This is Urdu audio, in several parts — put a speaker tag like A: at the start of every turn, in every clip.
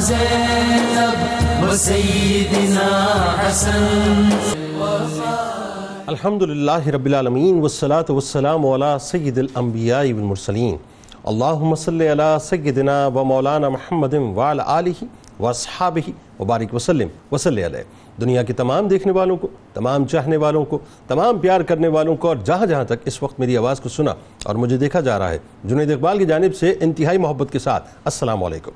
A: زینب و سیدنا حسن.
B: الحمدللہ رب العالمین والصلاة والسلام علی سید الانبیاء والمرسلین. اللہم صلی علی سیدنا و مولانا محمد وعلی آلہ و اصحابہ وبارک وسلم وصلی علیہ. دنیا کے تمام دیکھنے والوں کو، تمام چاہنے والوں کو، تمام پیار کرنے والوں کو، اور جہاں جہاں تک اس وقت میری آواز کو سنا اور مجھے دیکھا جا رہا ہے، جنید اقبال کی جانب سے انتہائی محبت کے ساتھ السلام علیکم.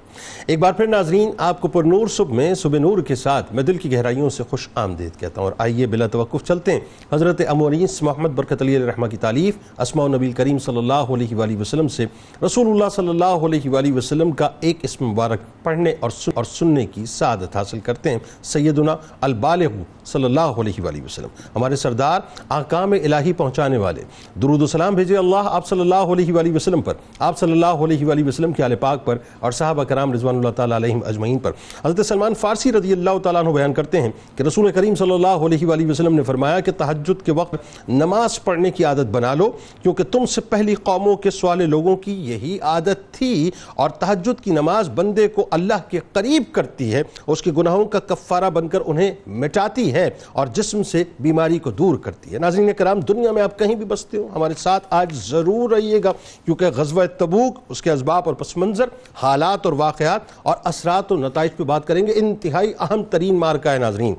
B: ایک بار پھر ناظرین، آپ کو پر نور صبح میں صبح نور کے ساتھ میں دل کی گہرائیوں سے خوش آمدید کہتا ہوں. اور آئیے بلا توقف چلتے ہیں حضرت اموریس محمد برکت علی علیہ رحمہ کی تالیف اسماء النبی کریم صلی اللہ علیہ وآلہ وسلم سے رسول اللہ صلی اللہ علیہ وآلہ وسلم کا ایک اسم مبارک پڑھنے اور سننے کی سعادت حاصل کرتے ہیں. سیدنا البالغ صلی اللہ علیہ وآلہ وسلم، ہمارے سردار احکام الہی پہنچانے والے، درود و سلام بھیجے اللہ آپ صلی اللہ علیہ وآلہ وسلم پر، آپ صلی اللہ علیہ وآلہ وسلم کے آل پاک پر اور صحابہ کرام رضوان اللہ تعالیٰ علیہم اجمعین پر. حضرت سلمان فارسی رضی اللہ تعالیٰ عنہ بیان کرتے ہیں کہ رسول کریم صلی اللہ علیہ وآلہ وسلم نے فرمایا کہ تہجد کے وقت نماز پڑھنے کی عادت بنا لو، کیونکہ تم سے پہلی قوموں کے سوالے لوگوں کی یہی عادت تھی، اور تہجد کی نماز بندے کو اللہ کے قریب کرتی ہے، اس کے گناہوں کا کفارہ بن کر انہیں مٹاتی ہے اور جسم سے بیماری کو دور کرتی ہے. ناظرین کرام، دنیا میں آپ کہیں بھی بستے ہو، ہمارے ساتھ آج ضرور رہیے گا، کیونکہ غزوہ تبوک، اس کے اسباب اور پس منظر، حالات اور واقعات اور اثرات و نتائج پہ بات کریں گے. انتہائی اہم ترین مارکہ ہے ناظرین.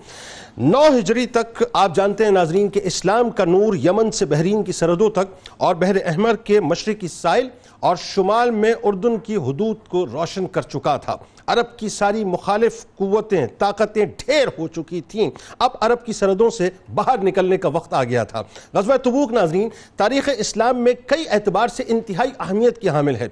B: 9 ہجری تک آپ جانتے ہیں ناظرین کہ اسلام کا نور یمن سے بحرین کی سرحدوں تک اور بحر احمر کے مشرقی ساحل اور شمال میں اردن کی حدود کو روشن کر چکا تھا. عرب کی ساری مخالف قوتیں، طاقتیں ڈھیر ہو چکی تھیں. اب عرب کی سرحدوں سے باہر نکلنے کا وقت آ گیا تھا. غزوہ تبوک ناظرین تاریخ اسلام میں کئی اعتبار سے انتہائی اہمیت کی حامل ہے.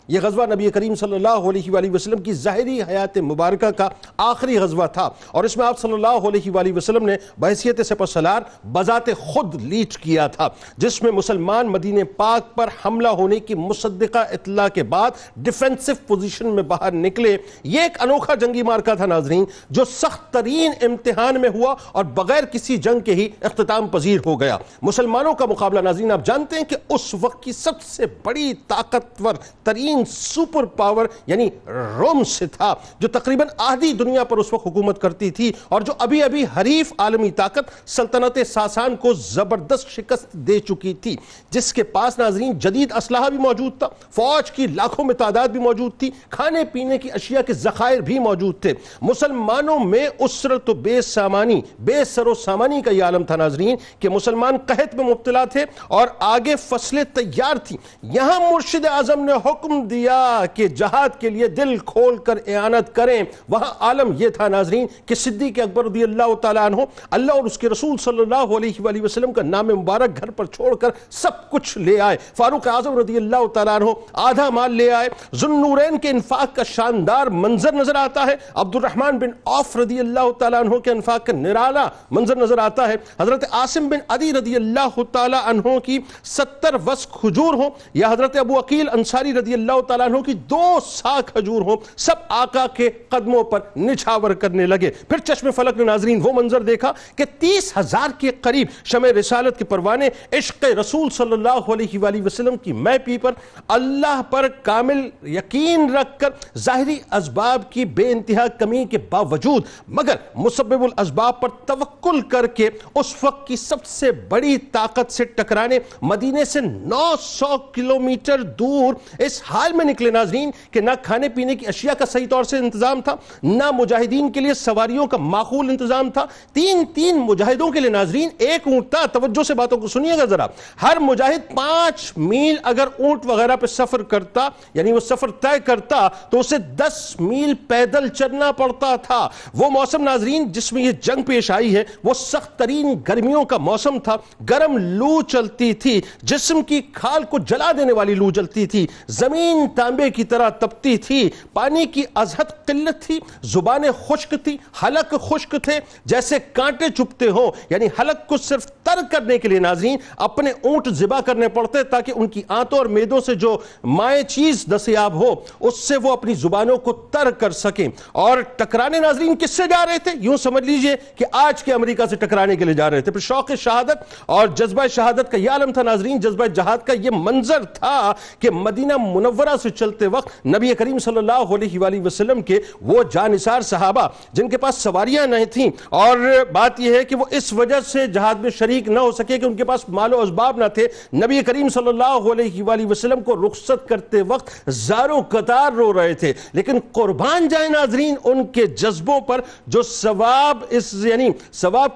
B: یہ غزوہ نبی کریم صلی اللہ علیہ وآلہ وسلم کی ظاہری حیات مبارکہ کا آخری غزوہ تھا، اور اس میں آپ صلی اللہ علیہ وآلہ وسلم نے بحیثیت سپہ سالار بذات خود لیڈ کیا تھا، جس میں مسلمان مدینہ پاک پر حملہ ہونے کی مصدقہ اطلاع کے بعد ڈیفینسو پوزیشن میں باہر نکلے. یہ ایک انوکھا جنگی مارکہ تھا ناظرین، جو سخت ترین امتحان میں ہوا اور بغیر کسی جنگ کے ہی اختتام پذیر ہو گیا. مسلمانوں کا مقابلہ ناظرین آپ جانتے ہیں کہ اس وقت کی سب سے بڑی طاقتور ترین سپر پاور یعنی روم سے تھا، جو تقریباً آدھی دنیا پر اس وقت حکومت کرتی تھی، اور جو ابھی ابھی حریف عالمی طاقت سلطنت ساسان کو زبردست شکست دے چکی تھی، جس کے پاس ناظرین جدید اسلحہ بھی موجود تھا، فوج کی لاکھوں میں تعداد بھی موجود تھی، کھانے پینے کی اشیاء کے ذخائر بھی موجود تھے. مسلمانوں میں اسرت و بے سر و سامانی کا یہ عالم تھا ناظرین کہ مسلمان قحط میں مبتلا تھے اور آگے فصلیں تیار تھیں. یہاں مرشد اعظم نے حکم دیا کہ جہاد کے لیے دل کھول کر اعانت کریں. وہاں عالم یہ تھا ناظرین کہ صدیق اکبر رضی اللہ تعالیٰ عنہ اللہ اور اس کے رسول صلی اللہ علیہ وآلہ وسلم کا نام مبارک گھر پر چھوڑ کر سب کچھ لے آئے. فاروق اعظم رضی اللہ تعالیٰ عنہ آدھا مال لے آئے. ذوالنورین کے انفاق کا شاندار منظر نظر آتا ہے. عبد الرحمن بن عوف رضی اللہ تعالیٰ عنہ کے انفاق کا نرالا منظر نظر آتا ہے. حضرت عاصم بن عدی رضی اللہ تعالیٰ عنہ کی 70 وسق کھجور ہوں، یا حضرت ابو عقیل انصاری رضی اللہ تعالیٰ عنہ کی 2 سا کھجور ہوں، سب آقا کے قدموں پر نچھاور کرنے لگے. پھر چشم فلک نے ناظرین وہ منظر دیکھا کہ 30,000 کے قریب شمع رسالت کے پروانے عشق رسول صلی اللہ علیہ وآلہ وسلم کی میپی پر اللہ پر کامل یقین رکھ کر ظاہری اسباب کی بے انتہا کمی کے باوجود مگر مسبب الاسباب پر توکل کر کے اس وقت کی سب سے بڑی طاقت سے ٹکرانے مدینے سے 900 کلومیٹر دور اس حال میں نکلے ناظرین کہ نہ کھانے پینے کی اشیاء کا صحیح طور سے انتظام تھا، نہ مجاہدین کے لیے سواریوں کا معقول انتظام تھا. 3 مجاہدوں کے لیے ناظرین ایک اونٹ تھا. توجہ سے باتوں کو سنیے گا ذرا. ہر مجاہد 5 میل اگر اونٹ وغیرہ پہ سفر کرتا، یعنی وہ سفر طے کرتا، تو اسے 10 میل پیدل چلنا پڑتا تھا. وہ موسم ناظرین جس میں یہ جنگ پیش آئی ہے وہ سخت ترین گرمیوں کا موسم تھا. گرم لو چلتی تھی، جسم کی کھال کو جلا دینے والی لو چلتی تھی، زمین تانبے کی طرح تپتی تھی، پانی کی ازحد قلت تھی، زبانیں خشک تھی، حلق خشک تھے جیسے کانٹے چپتے ہوں. یعنی حلق کو صرف تر کرنے کے لیے ناظرین اپنے اونٹ ذبح کرنے پڑتے تاکہ ان کی آنتوں اور میدوں سے سے جو مائع چیز دستیاب ہو اس سے وہ اپنی زبانوں کو تر کر سکیں. اور ٹکرانے ناظرین کس سے جا رہے تھے؟ یوں سمجھ لیجئے کہ آج کے امریکہ سے ٹکرانے کے لیے جا رہے تھے. پھر شوق شہادت اور جذبہ شہادت کا یہ عالم تھا ناظرین, جذبہ جہاد کا یہ منظر تھا کہ مدینہ منورہ سے چلتے وقت نبی کریم صلی اللہ علیہ وآلہ وسلم کے وہ جانثار صحابہ جن کے پاس سواریاں نہیں تھیں, اور بات یہ ہے کہ وہ اس وجہ سے جہاد میں شریک نہ ہو سکے کہ ان کے پاس مال و اسباب نہ تھے, نبی کریم صلی اللہ علیہ وآلہ وسلم کو رخصت کرتے وقت زاروں قطار رو رہے تھے. لیکن قربان جائیں ناظرین ان کے جذبوں پر جو ثواب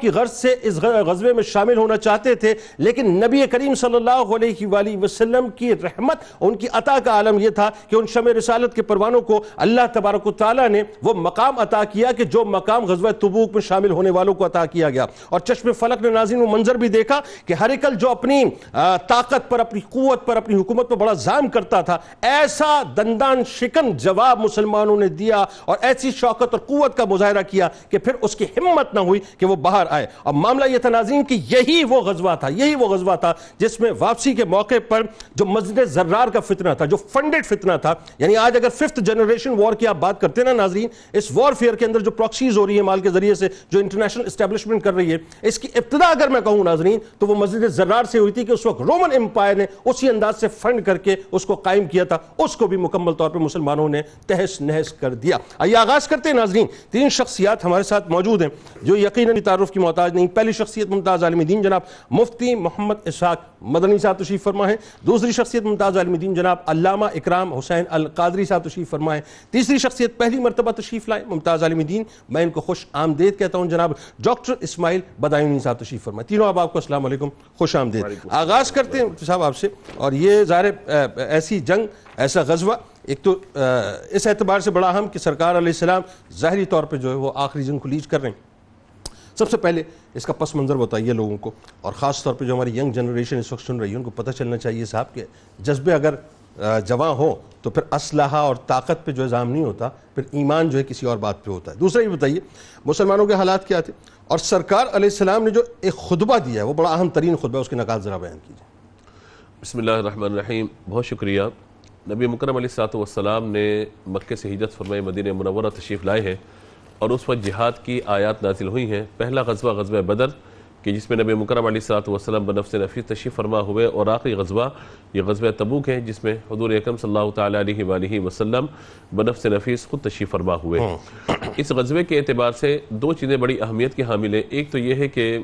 B: کی غرض سے اس غزوے میں شامل ہونا چاہتے تھے, لیکن نبی کریم صلی اللہ علیہ وآلہ وسلم کی رحمت, ان کی عطا کا عالم یہ تھا کہ ان شمع رسالت کے پروانوں کو اللہ تبارک و تعالیٰ نے وہ مقام عطا کیا کہ جو مقام غزوہ تبوک میں شامل ہونے والوں کو عطا کیا گیا. اور چشم فلک نے ناظرین وہ منظر بھی دیکھا کہ ہرکل جو اپنی طاقت پر, اپنی قوت پر, اپنی حکومت پر بڑا زام کرتا تھا, ایسا دندان شکن جواب مسلمانوں نے دیا اور ایسی شوکت اور قوت کا مظاہرہ کیا کہ پھر اس کی ہمت نہ ہوئی کہ وہ باہر آئے. اور معاملہ یہ تھا ناظرین کہ یہی وہ غزوہ تھا جس میں واپسی کے موقع پر جو مسجد زرار کا فتنہ تھا, جو فنڈڈ فتنہ تھا, یعنی آج اگر 5th جنریشن وار کی آپ بات کرتے ہیں نا ناظرین, اس وار فیئر کے اندر جو پراکسیز ہو رہی ہے مال کے ذریعے سے, جو انٹرنیشنل اسٹیبلشمنٹ کر رہی ہے, اس کی ابتدا اگر میں کہوں ناظرین تو وہ مسجد زرار سے ہوئی تھی کہ اس وقت رومن امپائر نے اسی انداز سے فنڈ کر کے اس کو قائم کیا تھا, اس کو بھی مکمل طور پر مسلمانوں نے تہس نہس کر دیا. آئیے آغاز کرتے ہیں ناظرین. 3 شخصیات ہمارے ساتھ موجود ہیں جو یقیناً تعارف کی محتاج نہیں. پہلی شخصیت ممتاز عالم دین جناب مفتی محمد اسحاق مدنی صاحب تشریف فرما ہیں. دوسری شخصیت ممتاز عالم دین جناب علامہ اکرام حسین القادری صاحب تشریف فرما ہیں. تیسری شخصیت پہلی مرتبہ تشریف لائے ممتاز عالم دین, میں ان کو خوش آمدید کہتا ہوں, جناب ڈاکٹر اسماعیل بدایونی صاحب تشریف فرما. تینوں آپ کو السلام علیکم, خوش آمدید. آغاز کرتے ہیں صاحب آپ سے, اور یہ ظاہر ایسی جنگ, ایسا غزوہ, ایک تو اس اعتبار سے بڑا اہم کہ سرکار علیہ السلام ظاہری طور پہ جو ہے وہ آخری جنگ کو لیڈ کر رہے ہیں. سب سے پہلے اس کا پس منظر بتائیے لوگوں کو, اور خاص طور پہ جو ہماری ینگ جنریشن اس وقت سن رہی ہے ان کو پتہ چلنا چاہیے صاحب کہ جذبے اگر جواں ہو تو پھر اسلحہ اور طاقت پہ جو الزام نہیں ہوتا, پھر ایمان جو ہے کسی اور بات پہ ہوتا ہے. دوسرا یہ بتائیے مسلمانوں کے حالات کیا تھے, اور سرکار علیہ السلام نے جو ایک خطبہ دیا ہے وہ بڑا اہم ترین خطبہ ہے, اس کے نکات ذرا بیان کیجیے.
C: بسم اللہ الرحمن الرحیم. بہت شکریہ. نبی مکرم علیہ السلام نے مکہ سے ہجرت فرمائے مدینہ منورہ تشریف لائے ہیں, اور اس وقت جہاد کی آیات نازل ہوئی ہیں. پہلا غزوہ بدر کہ جس میں نبی مکرم علیہ السلام بنفس نفیس تشریف فرما ہوئے, اور آخری غزوہ یہ غزوہ تبوک ہے جس میں حضور اکرم صلی اللہ تعالیٰ علیہ وآلہ وسلم بنفس نفیس خود تشریف فرما ہوئے. اس غزوے کے اعتبار سے 2 چیزیں بڑی اہمیت کی حامل ہیں. ایک تو یہ ہے کہ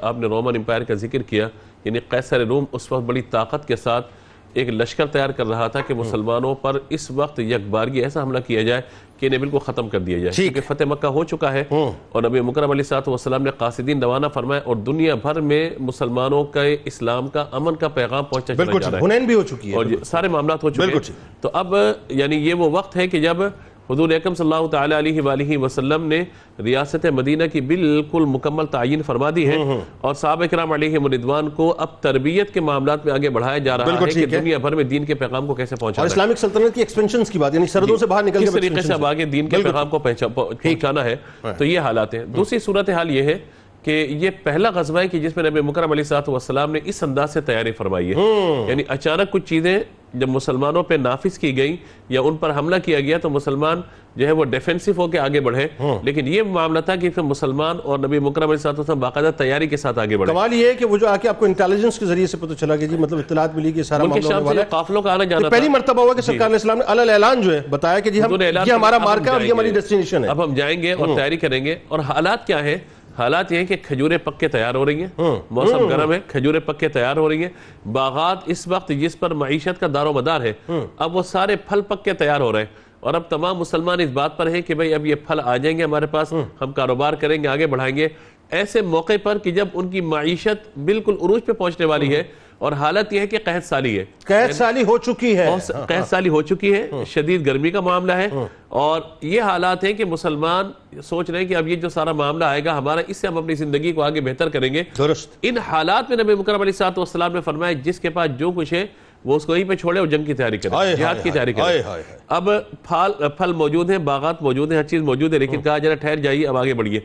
C: آپ نے رومن امپائر کا ذکر کیا, یعنی قیصر روم اس وقت بڑی طاقت کے ساتھ ایک لشکر تیار کر رہا تھا کہ مسلمانوں پر اس وقت یکبارگی ایسا حملہ کیا جائے کہ انہیں بالکل ختم کر دیا جائے, کیونکہ فتح مکہ ہو چکا ہے, اور نبی مکرم علیہ السلام نے قاصدین روانہ فرمائے, اور دنیا بھر میں مسلمانوں کا اسلام کا امن کا پیغام پہنچا چلا جا رہا ہے,
B: حنین بھی ہو چکی ہے,
C: اور سارے معاملات ہو چکے ہیں. تو اب یعنی یہ وہ وقت ہے کہ جب حضور اکرم صلی اللہ تعالیٰ علیہ وآلہ وسلم نے ریاست مدینہ کی بالکل مکمل تعین فرما دی ہے, اور صحابہ کرام علیہم رضوان کو اب تربیت کے معاملات میں آگے بڑھایا جا رہا ہے کہ دنیا بھر میں دین کے پیغام کو کیسے پہنچانا ہے,
B: اور اسلامک سلطنت کی ایکسپینشنز کی بات, یعنی سرحدوں سے باہر نکل کے
C: کس طریقے سے اب آگے دین کے پیغام کو پہنچانا ہے. تو یہ حالات ہیں. دوسری صورتحال یہ ہے کہ یہ پہلا غزوہ ہے کہ جس میں نبی مکرم علیہ السلام نے اس انداز سے تیاری فرمائی ہے, یعنی اچانک کچھ چیزیں جب مسلمانوں پہ نافذ کی گئی یا ان پر حملہ کیا گیا تو مسلمان جو ہے وہ ڈیفینسو ہو کے آگے بڑھے, لیکن یہ معاملہ تھا کہ مسلمان اور نبی مکرم علیہ السلام باقاعدہ تیاری کے ساتھ آگے بڑھے.
B: کمال یہ ہے کہ وہ جو آکے آپ کو انٹیلیجنس کے ذریعے سے پتہ چلا کہ جی مطلب اطلاعات ملی کہ سارا معاملہ ہونے والا ہے,
C: قافلوں کا آنا جانا
B: پہلی مرتبہ ہوا کہ سرکار علیہ السلام نے علی الاعلان جو ہے بتایا کہ جی یہ ہمارا مارکا اور یہ ہماری ڈیسٹینیشن ہے,
C: اب ہم جائیں گے اور تیاری کریں گے. اور حالات کیا ہے؟ حالات یہ ہیں کہ کھجوریں پکے تیار ہو رہی ہیں, موسم گرم ہے, کھجوریں پکے تیار ہو رہی ہیں. باغات اس وقت جس پر معیشت کا دار و مدار ہے, اب وہ سارے پھل پکے تیار ہو رہے ہیں, اور اب تمام مسلمان اس بات پر ہیں کہ بھئی اب یہ پھل آ جائیں گے ہمارے پاس, ہم کاروبار کریں گے, آگے بڑھائیں گے. ایسے موقع پر کہ جب ان کی معیشت بالکل عروج پہ پہنچنے والی ہے, اور حالت یہ ہے کہ قحط سالی ہے,
B: قحط سالی ہو چکی ہے,
C: قحط سالی ہو چکی ہے, شدید گرمی کا معاملہ ہے, اور یہ حالات ہیں کہ مسلمان سوچ رہے ہیں کہ اب یہ جو سارا معاملہ آئے گا ہمارا, اس سے ہم اپنی زندگی کو آگے بہتر کریں گے.
B: درست.
C: ان حالات میں نبی مکرم علیہ السلام نے فرمایا جس کے پاس جو کچھ ہے وہ اس کو یہیں پہ چھوڑے اور جنگ کی تیاری کرے, جہاد کی تیاری کرے. اب پھل موجود ہیں, باغات موجود ہیں, ہر چیز موجود ہے, لیکن کہا جا ٹھہر جائیے, اب آگے بڑھیے.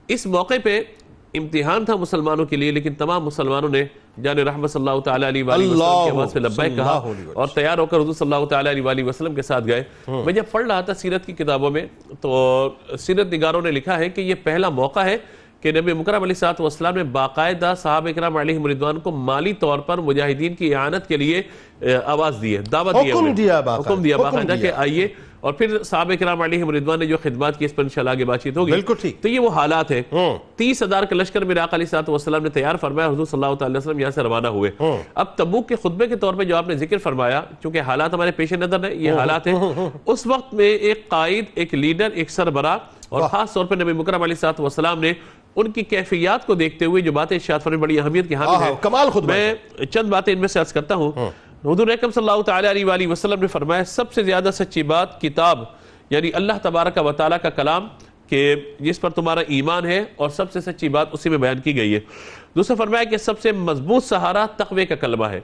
C: اس موقع پہ امتحان تھا مسلمانوں کے لیے، لیکن تمام مسلمانوں نے جان رحمت صلی اللہ تعالیٰ علیہ وآلہ وسلم کی آواز پہ لبیک کہا اور تیار ہو کر حضور صلی اللہ تعالیٰ علیہ وآلہ وسلم کے ساتھ گئے۔ میں جب پڑھ رہا تھا سیرت کی کتابوں میں تو سیرت نگاروں نے لکھا ہے کہ یہ پہلا موقع ہے کہ نبی مکرم علیہ السلام نے باقاعدہ صحابہ کرام علیہم رضوان کو مالی طور پر مجاہدین کی اعانت کے لیے آواز دی ہے، دعوت دی ہے، حکم دیا باقاعدہ کہ آئیے، اور پھر صحابہ کرام علیہم رضوان نے جو خدمات کی، اس پر انشاءاللہ آگے بات چیت ہوگی۔
B: بالکل ٹھیک۔
C: تو یہ وہ حالات ہیں۔ 30,000 کا لشکر میرے آقا علیہ السلام نے تیار فرمایا، حضور صلی اللہ علیہ وسلم یہاں سے روانہ ہوئے۔ اب تبوک کے خطبے کے طور پہ جو آپ نے ذکر فرمایا، چونکہ حالات ہمارے پیش نظر ہیں، یہ حالات ہیں، اس وقت میں ایک قائد، ایک لیڈر، ایک سربراہ، اور خاص طور پر نبی مکرم علیہ السلام نے ان کی کیفیات کو دیکھتے ہوئے جو باتیں ارشاد فرمائیں بڑی اہمیت کی حامل ہیں۔
B: کمال خطبہ۔
C: میں چند باتیں ان میں سے عرض کرتا ہوں۔ حضور اکرم صلی اللہ تعالیٰ علیہ وآلہ وسلم نے فرمایا سب سے زیادہ سچی بات کتاب، یعنی اللہ تبارک و تعالیٰ کا کلام، کہ جس پر تمہارا ایمان ہے، اور سب سے سچی بات اسی میں بیان کی گئی ہے۔ دوسرا فرمایا کہ سب سے مضبوط سہارا تقوی کا کلمہ ہے،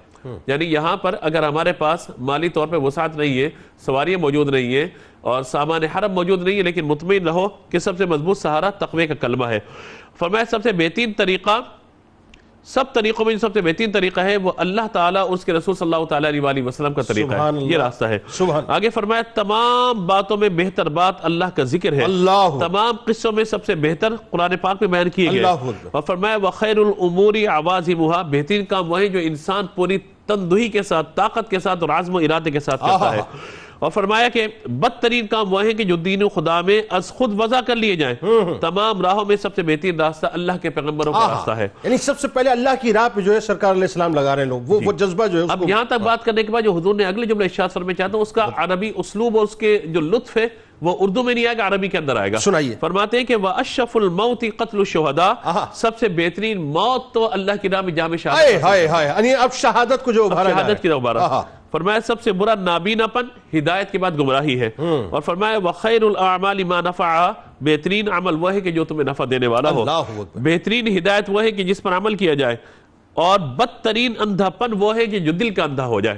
C: یعنی یہاں پر اگر ہمارے پاس مالی طور پہ وسعت نہیں ہے، سواریاں موجود نہیں ہیں، اور سامان حرم موجود نہیں ہے، لیکن مطمئن رہو کہ سب سے مضبوط سہارا تقوی کا کلمہ ہے۔ فرمایا سب سے بہترین طریقہ، سب طریقوں میں جو سب سے بہترین طریقہ ہے وہ اللہ تعالیٰ اور اس کے رسول صلی اللہ تعالیٰ علیہ وآلہ وسلم کا طریقہ ہے، یہ راستہ ہے۔ آگے فرمایا تمام باتوں میں بہتر بات اللہ کا ذکر ہے، تمام قصوں میں سب سے بہتر قرآن پاک میں بیان کیے گئے، اور فرمایا وَخَيْرُ الْأُمُورِ عَوَازِمُهَا، بہترین کام وہ ہے جو انسان پوری تندہی کے ساتھ، طاقت کے ساتھ اور عزم و ارادے کے ساتھ کرتا ہے۔ اور فرمایا کہ بدترین کام وہ ہے کہ جو دین و خدا میں از خود وضع کر لیے جائیں، تمام راہوں میں سب سے بہترین راستہ اللہ کے پیغمبروں کا راستہ ہے،
B: یعنی سب سے پہلے اللہ کی راہ پہ جو ہے سرکار علیہ السلام لگا رہے ہیں لوگ، وہ جذبہ جو ہے۔
C: اب یہاں تک بات کرنے کے بعد جو حضور نے اگلے جملہ ارشاد فرمایا چاہتا ہوں، اس کا عربی اسلوب اور اس کے جو لطف ہے وہ اردو میں نہیں آئے گا، عربی کے اندر آئے گا۔
B: سنائیے۔
C: فرماتے ہیں کہ وَأَشْرَفُ الْمَوْتِ قَتْلُ الشُّهَدَاء، سب سے بہترین موت تو اللہ کی راہ میں جام شہادت،
B: یعنی اب شہادت کو جو ابھارا جائے،
C: شہادت کی ابھارا۔ فرمایا سب سے برا نابینا پن ہدایت کے بعد گمراہی ہے، اور فرمایا وَخَيْرُ الْأَعْمَالِ مَا نَفَعَ، بہترین عمل وہ ہے کہ جو تمہیں نفع دینے والا ہو، بہترین ہدایت وہ ہے کہ جس پر عمل کیا جائے، اور بدترین اندھا پن وہ ہے کہ جو دل کا اندھا ہو جائے۔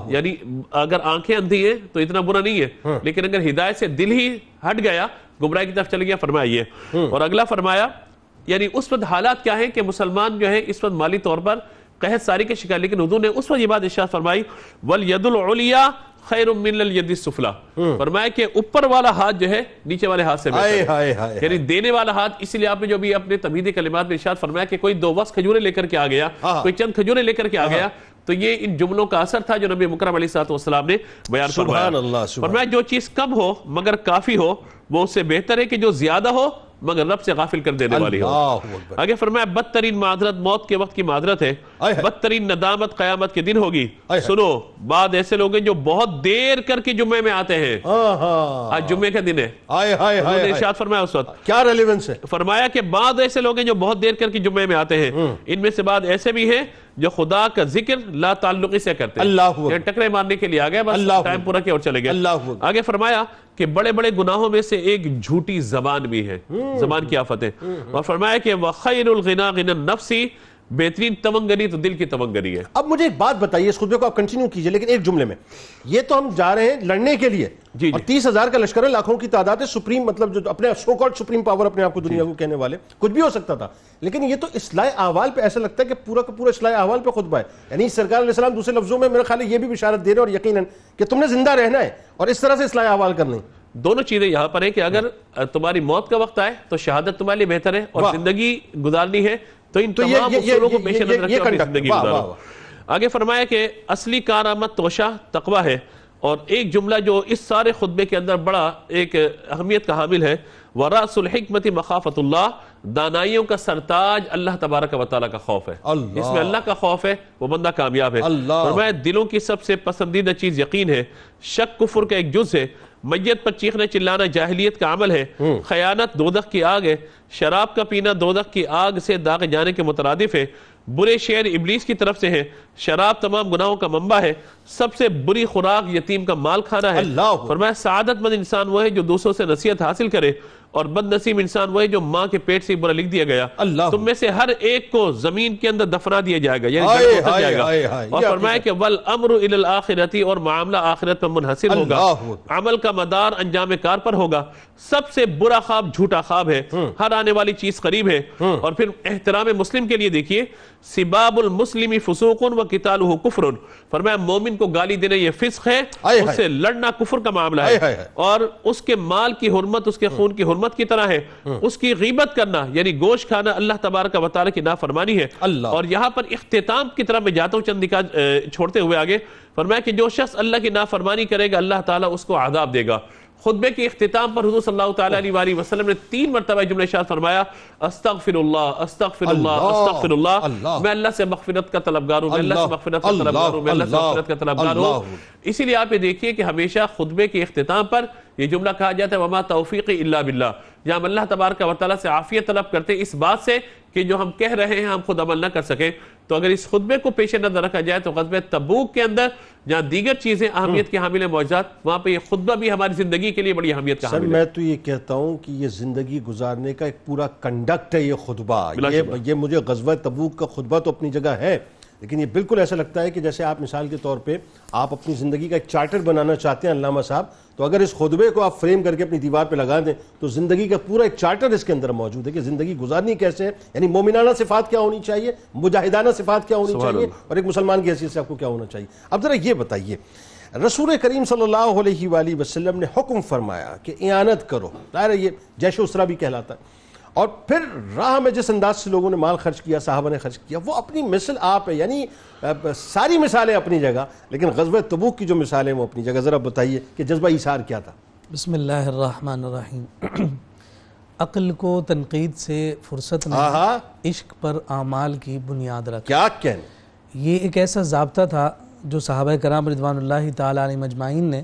C: یعنی اگر آنکھیں اندھی ہیں تو اتنا برا نہیں ہے، لیکن اگر ہدایت سے دل ہی ہٹ گیا، گمراہی کی طرف چل گیا، فرمایا یہ۔ اور اگلا فرمایا یعنی اس وقت حالات کیا ہیں کہ مسلمان جو ہے اس وقت مالی طور پر قحط ساری کے شکار، لیکن حضور نے اس وقت یہ بات ارشاد فرمائی وَالْيَدُ الْعُلْيَا خَيْرٌ مِّنَ الْيَدِ السُّفْلَىٰ، فرمایا کہ اوپر والا ہاتھ جو ہے نیچے والے ہاتھ سے بہتر ہے، یعنی دینے والا ہاتھ۔ اسی لیے آپ نے جو بھی اپنے تمہیدی کلمات میں ارشاد فرمایا کہ کوئی 2 وس کھجوریں لے کر کے آ گیا، کوئی چند کھجوریں لے کر کے آ گیا، تو یہ ان جملوں کا اثر تھا جو نبی مکرم علیہ السلام نے بیان فرمایا۔ فرمایا جو چیز کم ہو مگر کافی ہو وہ اس سے بہتر ہے کہ جو زیادہ ہو مگر رب سے غافل کر دینے والی ہو۔ آگے فرمایا بدترین معذرت موت کے وقت کی معذرت ہے، بدترین ندامت قیامت کے دن ہوگی۔ سنو، بعد ایسے لوگ ہیں جو بہت دیر کر کے جمعے میں آتے ہیں، آج جمعے کا دن ہے، انہوں نے ارشاد فرمایا اس وقت
B: کیا ریلیونس ہے،
C: فرمایا کہ بعد ایسے لوگ ہیں جو بہت دیر کر کے جمعے میں آتے ہیں، ان میں سے بعد ایسے بھی ہیں جو خدا کا ذکر لا تعلقی سے کرتے ہیں، ٹکرے مارنے کے لیے آ گئے، بس ٹائم پورا کیا اور چلے گئے۔ آگے فرمایا کہ بڑے بڑے گناہوں میں سے ایک جھوٹی زبان بھی ہے، زبان کی آفت ہے، اور فرمایا کہ وَخَيْرُ الْغِنَا غِنَى النَّفْسِ، بہترین تمنگری تو دل کی تمنگری ہے۔
B: اب مجھے ایک بات بتائیے، اس خطبے کو آپ کنٹینیو کیجئے، لیکن ایک جملے میں، یہ تو ہم جا رہے ہیں لڑنے کے لیے، اور 30,000 کا لشکر ہے، لاکھوں کی تعداد ہے، سپریم مطلب جو اپنے سو کالڈ سپریم پاور اپنے آپ کو دنیا کو کہنے والے، کچھ بھی ہو سکتا تھا، لیکن یہ تو اصلاح احوال پہ ایسا لگتا ہے کہ پورا کا پورا اصلاح احوال پہ خطبہ ہے، یعنی سرکار علیہ السلام دوسرے لفظوں میں میرے خیال ہے یہ بھی بشارت دے رہے ہیں، اور یقیناً کہ تم نے زندہ رہنا ہے اور اس طرح سے اصلاح احوال کرنی۔
C: دونوں چیزیں یہاں پر ہیں کہ اگر تمہاری موت کا وقت آئے تو شہادت تمہارے لیے بہتر ہے، اور زندگی گزارنی ہے تو ان تمام اصولوں کو پیش نظر رکھیں اپنی زندگی گزارو۔ آگے فرمایا کہ اصلی کارآمد توشہ تقوی ہے، اور ایک جملہ جو اس سارے خطبے کے اندر بڑا ایک اہمیت کا حامل ہے، وَرَأْسُ الْحِكْمَةِ مَخَافَةُ اللَّهِ، دانائیوں کا سرتاج اللہ تبارک و تعالیٰ کا خوف ہے، جس میں اللہ کا خوف ہے وہ بندہ کامیاب ہے۔ فرمایا دلوں کی سب سے پسندیدہ چیز یقین ہے، شک کفر کا ایک جز ہے، میت پر چیخنا چلانا جاہلیت کا عمل ہے، خیانت دوزخ کی آگ ہے، شراب کا پینا دوزخ کی آگ سے داغے جانے کے مترادف ہے، برے شعر ابلیس کی طرف سے ہیں، شراب تمام گناہوں کا منبع ہے، سب سے بری خوراک یتیم کا مال کھانا ہے۔ فرمایا سعادت مند انسان وہ ہے جو دوسروں سے نصیحت حاصل کرے، اور بد نصیب انسان وہ ہے جو ماں کے پیٹ سے برا لکھ دیا گیا۔ تم میں سے ہر ایک کو زمین کے اندر دفنا دیا جائے گا، یعنی جائے گا۔ اور فرمایا کہ والامر الی الاخرۃ، اور معاملہ آخرت پر منحصر ہوگا، عمل کا مدار انجام کار پر ہوگا۔ سب سے برا خواب جھوٹا خواب ہے، ہر آنے والی چیز قریب ہے۔ اور پھر احترام مسلم کے لیے دیکھیے، سباب المسلم فسوق وقتالہ کفر، فرمایا مومن کو گالی دینا یہ فسق ہے، اس سے لڑنا کفر کا معاملہ ہے، اور اس کے مال کی حرمت اس کے خون کی حرمت کی طرح ہے۔ اس کی غیبت کرنا یعنی گوشت کھانا اللہ تبارک و تعالی کی نافرمانی ہے۔ اور یہاں پر اختتام کی طرف میں جاتا ہوں چند نکات چھوڑتے ہوئے آگے، فرمایا کہ جو شخص اللہ کی نافرمانی کرے گا اللہ تعالیٰ اس کو عذاب دے گا۔ خطبے کے اختتام پر حضور صلی اللہ تعالیٰ علیہ وسلم نے 3 مرتبہ جملہ ارشاد فرمایا، استغفر اللہ استغفر اللہ استغفر اللہ، میں اللہ سے مغفرت کا طلبگار ہوں، میں اللہ سے مغفرت کا طلبگار ہوں، میں اللہ سے مغفرت کا طلبگار ہوں۔ اسی لیے آپ یہ دیکھیے کہ ہمیشہ خطبے کے اختتام پر یہ جملہ کہا جاتا ہے وما توفیقی الا باللہ، جہاں ہم اللہ تبارک و تعالیٰ سے عافیت طلب کرتے ہیں اس بات سے کہ جو ہم کہہ رہے ہیں ہم خود عمل نہ کر سکیں۔ تو اگر اس خطبے کو پیش نظر رکھا جائے تو غزوہ تبوک کے اندر جہاں دیگر چیزیں اہمیت کے حامل موجزات، وہاں پہ یہ خطبہ بھی ہماری زندگی کے لیے بڑی اہمیت کا حامل ہے۔
B: سر میں تو یہ کہتا ہوں کہ یہ زندگی گزارنے کا ایک پورا کنڈکٹ ہے یہ خطبہ۔ یہ مجھے غزوہ تبوک کا خطبہ تو اپنی جگہ ہے، لیکن یہ بالکل ایسا لگتا ہے کہ جیسے آپ مثال کے طور پہ آپ اپنی زندگی کا ایک چارٹر بنانا چاہتے ہیں علامہ صاحب، تو اگر اس خطبے کو آپ فریم کر کے اپنی دیوار پہ لگا دیں تو زندگی کا پورا ایک چارٹر اس کے اندر موجود ہے کہ زندگی گزارنی کیسے ہے، یعنی مومنانہ صفات کیا ہونی چاہیے، مجاہدانہ صفات کیا ہونی چاہیے، اور ایک مسلمان کی حیثیت سے آپ کو کیا ہونا چاہیے۔ اب ذرا یہ بتائیے، رسول کریم صلی اللہ علیہ وآلہ وسلم نے حکم فرمایا کہ اعانت کرو، ظاہر ہے یہ جیش اسرہ بھی کہلاتا ہے، اور پھر راہ میں جس انداز سے لوگوں نے مال خرچ کیا، صحابہ نے خرچ کیا، وہ اپنی مثل آپ ہے، یعنی ساری مثالیں اپنی جگہ، لیکن غزوہ تبوک کی جو مثالیں وہ اپنی جگہ۔ ذرا بتائیے کہ جذبہ ایثار کیا تھا؟
D: بسم اللہ الرحمن الرحیم۔ عقل کو تنقید سے فرصت نہیں، عشق پر اعمال کی بنیاد رکھ۔
B: کیا کہنے،
D: یہ ایک ایسا ضابطہ تھا جو صحابہ کرام رضوان اللہ تعالیٰ علیہ مجمعین نے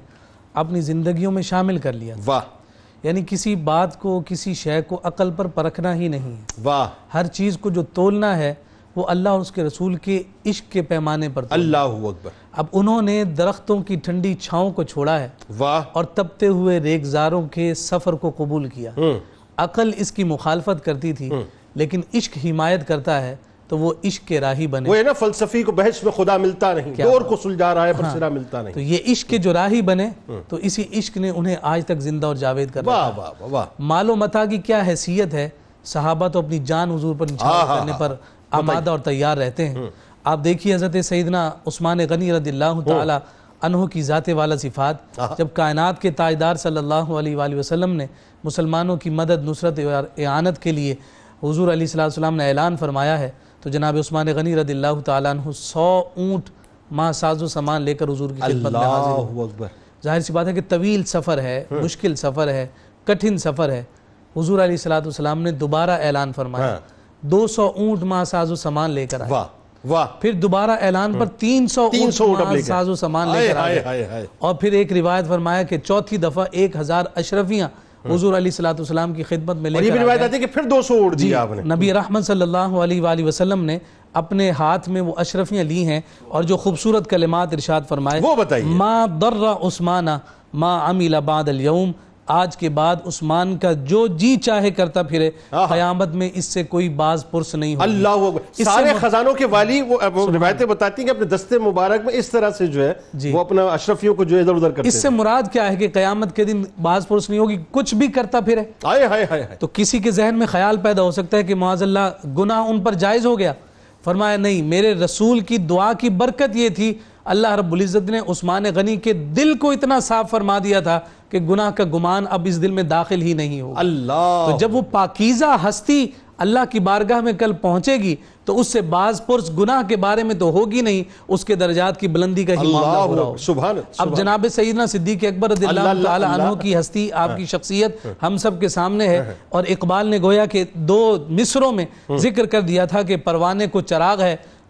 D: اپنی زندگیوں میں شامل کر لیا۔
B: واہ،
D: یعنی کسی بات کو، کسی شے کو عقل پر پرکھنا ہی نہیں ہے،
B: واہ،
D: ہر چیز کو جو تولنا ہے وہ اللہ اور اس کے رسول کے عشق کے پیمانے پر تولنا۔
B: اللہ اکبر۔
D: اب انہوں نے درختوں کی ٹھنڈی چھاؤں کو چھوڑا ہے،
B: واہ،
D: اور تپتے ہوئے ریگزاروں کے سفر کو قبول کیا۔ عقل اس کی مخالفت کرتی تھی، لیکن عشق حمایت کرتا ہے تو وہ عشق کے راہی بنے۔
B: وہ ہے نا فلسفی کو بحث میں خدا ملتا نہیں، دور کو سلجھا رہا ہے پر سرا ملتا نہیں۔
D: تو یہ عشق کے جو راہی بنے تو اسی عشق نے انہیں آج تک زندہ اور جاوید کر رکھا ہے۔
B: واہ واہ واہ۔
D: مال و متاع کی کیا حیثیت ہے، صحابہ تو اپنی جان حضور پر نچھاور کرنے پر آمادہ اور تیار رہتے ہیں۔ آپ دیکھیے حضرت سیدنا عثمان غنی رضی اللہ تعالی عنہ کی ذات والا صفات، جب کائنات کے تاجدار صلی اللہ علیہ وآلہ وسلم نے مسلمانوں کی مدد، نصرت اور اعانت کے لیے حضور علیہ السلام نے اعلان فرمایا ہے، تو جناب عثمان غنی رضی اللہ تعالیٰ عنہ 100 اونٹ ماہ ساز و سامان لے کر حضور کی خدمت میں حاضر ہوئے۔
B: اللہ اکبر۔
D: ظاہر سی بات ہے کہ طویل سفر ہے، مشکل سفر ہے، کٹھن سفر ہے۔ حضور علیہ السلام نے دوبارہ اعلان فرمایا، 200 اونٹ ماہ ساز و سامان لے کر آئے۔
B: واہ واہ۔
D: پھر دوبارہ اعلان پر 300 اونٹ ماہ ساز و سامان لے کر آئے، اور پھر ایک روایت فرمایا کہ چوتھی دفعہ 1000 اشرفیاں حضور علیہ السلام کی خدمت میں لے کر آئے۔
B: اور یہ بھی روایت آتی ہے کہ پھر 200 اونٹ دیا آپ نے۔
D: نبی رحمت صلی اللہ علیہ وآلہ وسلم نے اپنے ہاتھ میں وہ اشرفیاں لی ہیں، اور جو خوبصورت کلمات ارشاد فرمائے،
B: وہ بتائیے۔
D: ما ضر عثمان ما عمل بعد اليوم، آج کے بعد عثمان کا جو جی چاہے کرتا پھرے، قیامت میں اس سے کوئی باز پرس نہیں ہوگی۔
B: اللہ اکبر۔ سارے خزانوں کے والی وہ روایتیں بتاتی ہیں کہ اپنے دستے مبارک میں اس طرح سے جو ہے وہ اپنا اشرفیوں کو جو ادھر ادھر کرتے ہیں۔
D: اس سے مراد کیا ہے کہ قیامت کے دن باز پرس نہیں ہوگی، کچھ بھی کرتا پھرے۔
B: ہائے ہائے ہائے۔
D: تو کسی کے ذہن میں خیال پیدا ہو سکتا ہے کہ معاذ اللہ گناہ ان پر جائز ہو گیا، فرمایا نہیں، میرے رسول کی دعا کی برکت یہ تھی، اللہ رب العزت نے عثمان غنی کے دل کو اتنا صاف فرما دیا تھا کہ گناہ کا گمان اب اس دل میں داخل ہی نہیں ہوگا۔
B: اللہ۔
D: تو جب وہ پاکیزہ ہستی اللہ کی بارگاہ میں کل پہنچے گی تو اس سے باز پرس گناہ کے بارے میں تو ہوگی نہیں، اس کے درجات کی بلندی کا ہی معاملہ ہو رہا
B: سبحان۔
D: اب جناب سیدنا صدیق اکبر رضی اللہ تعالی عنہ کی ہستی، آپ کی شخصیت ہم سب کے سامنے ہے، اور اقبال نے گویا کہ 2 مصروں میں ذکر کر دیا تھا کہ پروانے کو چراغ ہے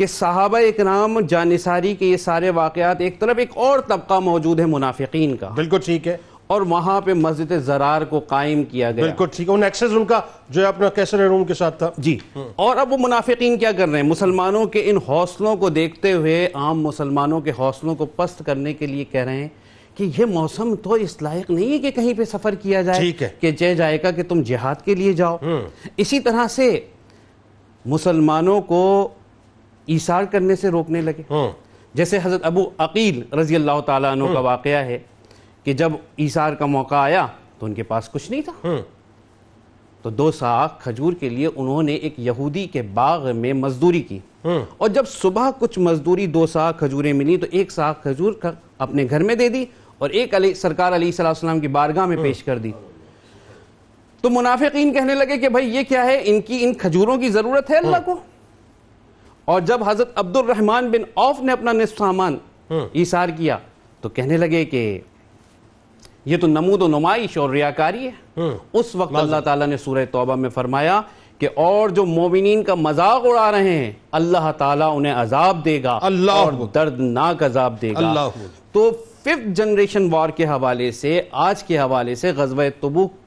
E: کہ صحابہ اکرام جانثاری کے یہ سارے واقعات، ایک طرف ایک اور طبقہ موجود ہے منافقین کا،
B: بالکل ٹھیک ہے،
E: اور وہاں پہ مسجد زرار کو قائم کیا گیا،
B: بالکل ٹھیک ہے، ان ایکسس ان کا جو ہے اپنا کیسر روم کے ساتھ تھا
E: جی۔ اور اب وہ منافقین کیا کر رہے ہیں؟ مسلمانوں کے ان حوصلوں کو دیکھتے ہوئے عام مسلمانوں کے حوصلوں کو پست کرنے کے لیے کہہ رہے ہیں کہ یہ موسم تو اس لائق نہیں ہے کہ کہیں پہ سفر کیا جائے،
B: ٹھیک ہے،
E: کہ جائے گا کہ تم جہاد کے لیے جاؤ۔ اسی طرح سے مسلمانوں کو ایثار کرنے سے روکنے لگے، جیسے حضرت ابو عقیل رضی اللہ تعالیٰ عنہ کا واقعہ ہے کہ جب ایثار کا موقع آیا تو ان کے پاس کچھ نہیں تھا، تو 2 ساغ کھجور کے لیے انہوں نے ایک یہودی کے باغ میں مزدوری کی، اور جب صبح کچھ مزدوری 2 ساغ کھجوریں ملی تو 1 ساغ کھجور اپنے گھر میں دے دی اور ایک سرکار علیہ السلام کی بارگاہ میں پیش کر دی۔ تو منافقین کہنے لگے کہ بھائی یہ کیا ہے، ان کھجوروں کی ضرورت ہے اللہ کو۔ اور جب حضرت عبد الرحمن بن عوف نے اپنا نصف سامان ایثار کیا تو کہنے لگے کہ یہ تو نمود و نمائش اور ریاکاری ہے۔ اس وقت اللہ تعالیٰ نے سورہ توبہ میں فرمایا کہ اور جو مومنین کا مذاق اڑا رہے ہیں اللہ تعالیٰ انہیں عذاب دے گا، اور دردناک عذاب دے گا۔ تو 5th جنریشن وار کے حوالے سے، آج کے حوالے سے غزوہ تبوک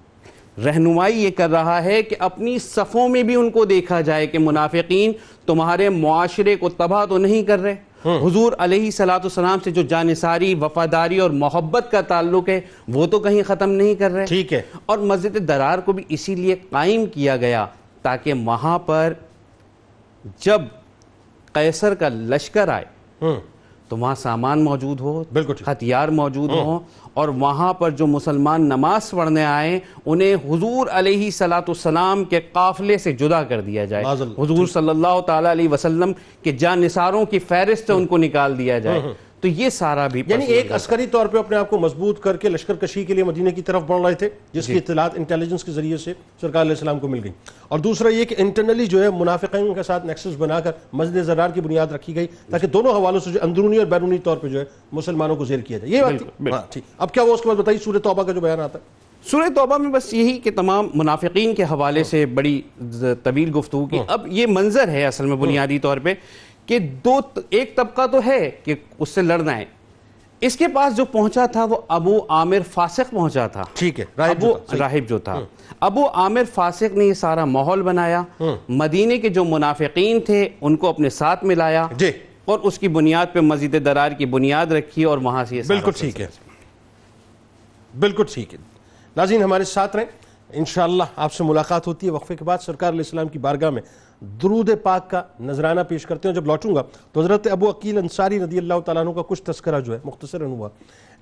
E: رہنمائی یہ کر رہا ہے کہ اپنی صفوں میں بھی ان کو دیکھا جائے کہ منافقین تمہارے معاشرے کو تباہ تو نہیں کر رہے، حضور علیہ السلام سے جو جانثاری، وفاداری اور محبت کا تعلق ہے وہ تو کہیں ختم نہیں کر رہے،
B: ٹھیک ہے۔
E: اور مسجد درار کو بھی اسی لیے قائم کیا گیا تاکہ وہاں پر جب قیصر کا لشکر آئے تو وہاں سامان موجود ہو، ہتھیار موجود ہوں، اور وہاں پر جو مسلمان نماز پڑھنے آئے انہیں حضور علیہ السلام کے قافلے سے جدا کر دیا جائے، حضور صلی اللہ تعالیٰ علیہ وسلم کے جانثاروں کی فہرست ان کو نکال دیا جائے۔ تو یہ سارا بھی
B: یعنی ایک عسکری طور پہ اپنے آپ کو مضبوط کر کے لشکر کشی کے لیے مدینے کی طرف بڑھ رہے تھے، جس کی اطلاعات انٹیلیجنس کے ذریعے سے سرکار علیہ السلام کو مل گئی، اور دوسرا یہ کہ انٹرنلی جو ہے منافقین کے ساتھ نیکسس بنا کر مسجد زرار کی بنیاد رکھی گئی تاکہ دونوں حوالوں سے جو اندرونی اور بیرونی طور پہ جو ہے مسلمانوں کو زیر کیا جائے۔ یہ بات تھی۔ اب کیا وہ اس کے بعد بتائیے سورہ توبہ کا جو بیان آتا ہے؟
E: سورہ توبہ میں بس یہی کہ تمام منافقین کے حوالے سے بڑی طویل گفتگو کی۔ اب یہ منظر ہے اصل میں بنیادی طور پہ کہ ایک طبقہ تو ہے کہ اس سے لڑنا ہے، اس کے پاس جو پہنچا تھا وہ ابو عامر فاسق پہنچا تھا،
B: ٹھیک ہے،
E: راہب جو تھا۔ ابو عامر فاسق نے یہ سارا ماحول بنایا، مدینے کے جو منافقین تھے ان کو اپنے ساتھ ملایا، اور اس کی بنیاد پہ مسجد درار کی بنیاد رکھی، اور وہاں سے یہ
B: بالکل ٹھیک ہے، بالکل ٹھیک ہے۔ ناظرین ہمارے ساتھ رہیں، انشاءاللہ آپ سے ملاقات ہوتی ہے وقفے کے بعد۔ سرکار علیہ السلام کی بارگاہ میں درود پاک کا نذرانہ پیش کرتے ہیں۔ جب لوٹوں گا تو حضرت ابو عقیل انصاری رضی اللہ تعالیٰ عنہ کا کچھ تذکرہ جو ہے مختصراً ہوا،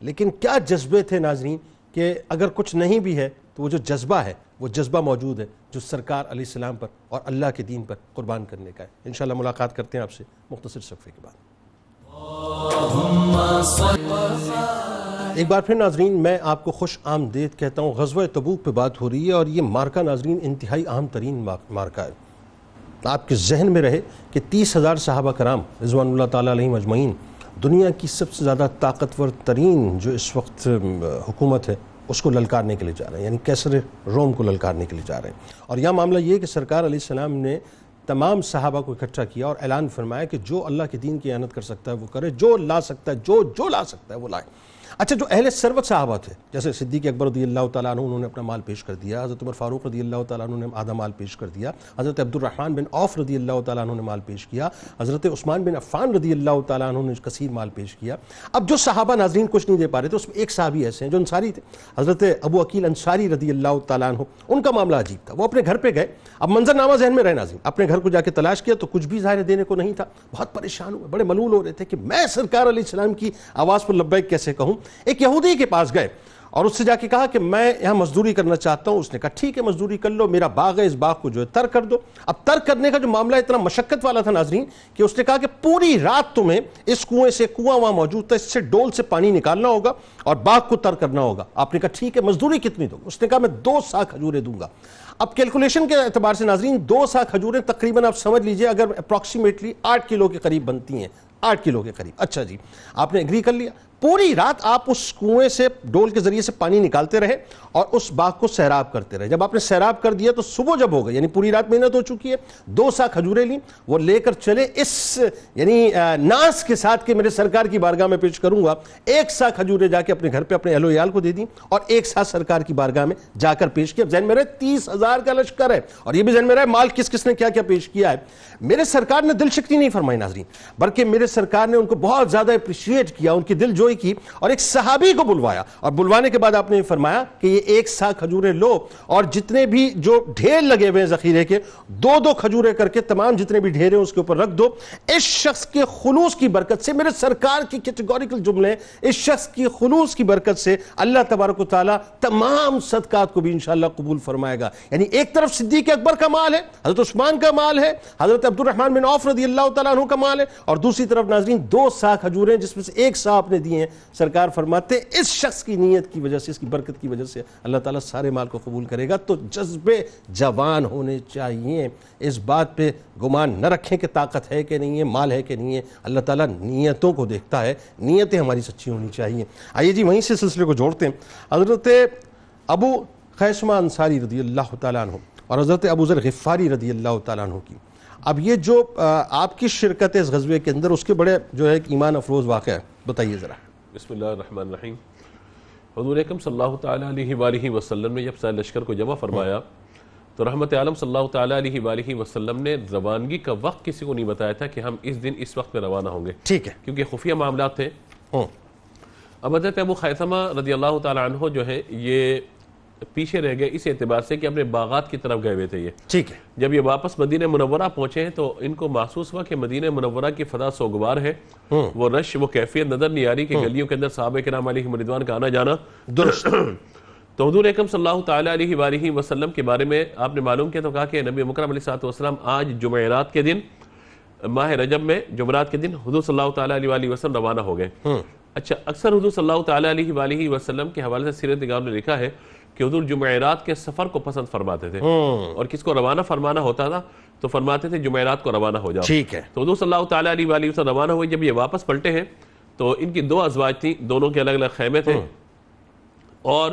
B: لیکن کیا جذبے تھے ناظرین، کہ اگر کچھ نہیں بھی ہے تو وہ جو جذبہ ہے وہ جذبہ موجود ہے جو سرکار علیہ السلام پر اور اللہ کے دین پر قربان کرنے کا ہے۔ انشاءاللہ ملاقات کرتے ہیں آپ سے مختصر صفحے کے بعد۔ ایک بار پھر ناظرین میں آپ کو خوش آمدید کہتا ہوں۔ غزوہ تبوک پہ بات ہو رہی ہے اور یہ مارکہ ناظرین انتہائی اہم ترین مارکہ ہے۔ آپ کے ذہن میں رہے کہ 30,000 صحابہ کرام رضوان اللہ تعالیٰ علیہم اجمعین دنیا کی سب سے زیادہ طاقتور ترین جو اس وقت حکومت ہے اس کو للکارنے کے لیے جا رہے ہیں، یعنی کیسر روم کو للکارنے کے لیے جا رہے ہیں۔ اور یہ معاملہ یہ کہ سرکار علیہ السلام نے تمام صحابہ کو اکٹھا کیا اور اعلان فرمایا کہ جو اللہ کے دین کی اعانت کر سکتا ہے وہ کرے، جو لا سکتا ہے جو لا سکتا ہے وہ لائے۔ اچھا، جو اہل ثروت صحابہ تھے جیسے صدیق اکبر رضی اللہ تعالیٰ عنہ، انہوں نے اپنا مال پیش کر دیا، حضرت عمر فاروق رضی اللہ تعالیٰ عنہ نے آدھا مال پیش کر دیا، حضرت عبد الرحمن بن عوف رضی اللہ تعالیٰ عنہ نے مال پیش کیا، حضرت عثمان بن عفان رضی اللہ تعالیٰ عنہ نے کثیر مال پیش کیا۔ اب جو صحابہ ناظرین کچھ نہیں دے پا رہے تھے اس میں ایک صحابی ایسے ہیں جو انصاری تھے، حضرت ابو عقیل انصاری رضی اللہ تعالیٰ عنہ۔ ان کا معاملہ عجیب تھا، وہ اپنے گھر پہ گئے۔ اب منظرنامہ ذہن میں رہے ناظرین، اپنے گھر کو جا کے تلاش کیا تو کچھ بھی ظاہر دینے کو نہیں تھا، بہت پریشان ہوئے، بڑے ملول ہو رہے تھے کہ میں سرکار علیہ السلام کی آواز پر لبیک کیسے کہوں۔ ایک یہودی کے پاس گئے اور اس سے جا کے کہا کہ میں یہاں مزدوری کرنا چاہتا ہوں۔ اس نے کہا ٹھیک ہے مزدوری کر لو، میرا باغ ہے، اس باغ کو جو ہے ترک کر دو۔ اب ترک کرنے کا جو معاملہ اتنا مشقت والا تھا ناظرین کہ اس نے کہا کہ پوری رات تمہیں اس کنویں سے، کنواں وہاں موجود تھا، اس سے ڈول سے پانی نکالنا ہوگا اور باغ کو ترک کرنا ہوگا۔ آپ نے کہا ٹھیک ہے، مزدوری کتنی دو؟ اس نے کہا میں 2 سا کھجوریں دوں گا۔ اب کیلکولیشن کے اعتبار سے ناظرین 2 سا کھجوریں تقریباً آپ سمجھ لیجئے اگر اپروکسیمیٹلی 8 کلو کے قریب بنتی ہیں، 8 کلو کے قریب۔ اچھا جی، آپ نے ایگری کر لیا، پوری رات آپ اس کنویں سے ڈول کے ذریعے سے پانی نکالتے رہے اور اس باغ کو سیراب کرتے رہے. جب آپ نے سیراب کر دیا تو صبح جب ہو گئی, یعنی پوری رات محنت ہو چکی ہے, 2 سا کھجوریں لیں, وہ لے کر چلے اس یعنی ناز کے ساتھ کہ میرے سرکار کی بارگاہ میں پیش کروں گا. 1 سا کھجوریں جا کے اپنے گھر پہ اپنے اہل و عیال کو دے دیں اور 1 سا سرکار کی بارگاہ میں جا کر پیش کیا. اب ذہن میں رہے 30,000 کا لشکر ہے, اور یہ بھی ذہن میں رہے مال کس کس نے کیا کیا پیش کیا ہے. میرے سرکار نے دل شکتی نہیں فرمائی ناظرین, بلکہ میرے سرکار نے ان کو بہت زیادہ اپریشیٹ کیا, ان کی دل جوئی کی, اور ایک صحابی کو بلوایا, اور بلوانے کے بعد آپ نے فرمایا کہ یہ 1 سا کھجوریں لو, اور جتنے بھی جو ڈھیر لگے ہوئے ہیں ذخیرے کے 2-2 کھجوریں کر کے تمام جتنے بھی ڈھیر ہیں اس کے اوپر رکھ دو. اس شخص کے خلوص کی برکت سے, میرے سرکار کی کیٹیگوریکل جملے, اس شخص کی خلوص کی برکت سے اللہ تبارک و تعالیٰ تمام صدقات کو بھی انشاءاللہ قبول فرمائے گا. یعنی ایک طرف صدیق اکبر کا مال ہے, حضرت عثمان کا مال ہے, حضرت عبد الرحمن بن عوف رضی اللہ تعالیٰ عنہ کا مال ہے, اور دوسری طرف ناظرین 2 سا کھجوریں جس میں سے 1 سا آپ نے دیے ہیں. سرکار فرماتے اس شخص کی نیت کی وجہ سے, اس کی برکت کی وجہ سے اللہ تعالیٰ سارے مال کو قبول کرے گا. تو جذبے جوان ہونے چاہیے, اس بات پہ گمان نہ رکھیں کہ طاقت ہے کہ نہیں ہے, مال ہے کہ نہیں ہے. اللہ تعالیٰ نیتوں کو دیکھتا ہے, نیتیں ہماری سچی ہونی چاہیے. آئیے جی وہیں سے سلسلے کو جوڑتے ہیں. حضرت ابو خیثمہ انصاری رضی اللہ تعالیٰ عنہ اور حضرت ابو ذر غفاری رضی اللہ تعالیٰ عنہ کی, اب یہ جو آپ کی شرکت ہے اس غزوے کے اندر, اس کے بڑے جو ہے ایمان افروز واقعہ ہے, بتائیے ذرا.
C: بسم اللہ الرحمن الرحیم. حضور اکرم صلی اللہ تعالیٰ علیہ وآلہ وسلم نے جب سارے لشکر کو جمع فرمایا تو رحمت عالم صلی اللہ تعالیٰ علیہ وآلہ وسلم نے روانگی کا وقت کسی کو نہیں بتایا تھا کہ ہم اس دن اس وقت میں روانہ ہوں گے.
B: ٹھیک ہے,
C: کیونکہ خفیہ معاملات تھے. اب حضرت ابو خیثمہ رضی اللہ تعالیٰ عنہ جو ہے یہ پیچھے رہ گئے اس اعتبار سے کہ اپنے باغات کی طرف گئے ہوئے تھے. یہ
B: ٹھیک ہے,
C: جب یہ واپس مدینہ منورہ پہنچے ہیں تو ان کو محسوس ہوا کہ مدینہ منورہ کی فضا سوگوار ہے, وہ رش وہ کیفیت نظر نہیں آ رہی کہ گلیوں کے اندر صحابہ کرام علیہم رضوان کا آنا جانا
B: درست.
C: تو حضور اکرم صلی اللہ تعالیٰ علیہ وآلہ وسلم کے بارے میں آپ نے معلوم کیا تو کہا کہ نبی مکرم علیہ السلام آج جمعرات کے دن ماہ رجب میں جمعرات کے دن حضور صلی اللہ تعالیٰ علیہ وآلہ وسلم روانہ ہو گئے. اچھا, اکثر حضور صلی اللہ تعالیٰ علیہ وآلہ وسلم کے حوالے سے سیرت نگاروں نے لکھا ہے کہ حضور جمعرات کے سفر کو پسند فرماتے تھے, اور کس کو روانہ فرمانا ہوتا تھا تو فرماتے تھے جمعرات کو روانہ ہو جاؤ.
B: ٹھیک ہے,
C: تو حضور صلی اللہ تعالیٰ علیہ وآلہ وسلم روانہ ہوئے. جب یہ واپس پلٹے ہیں تو ان کی 2 ازواج تھیں, دونوں کے الگ الگ خیمے تھے, اور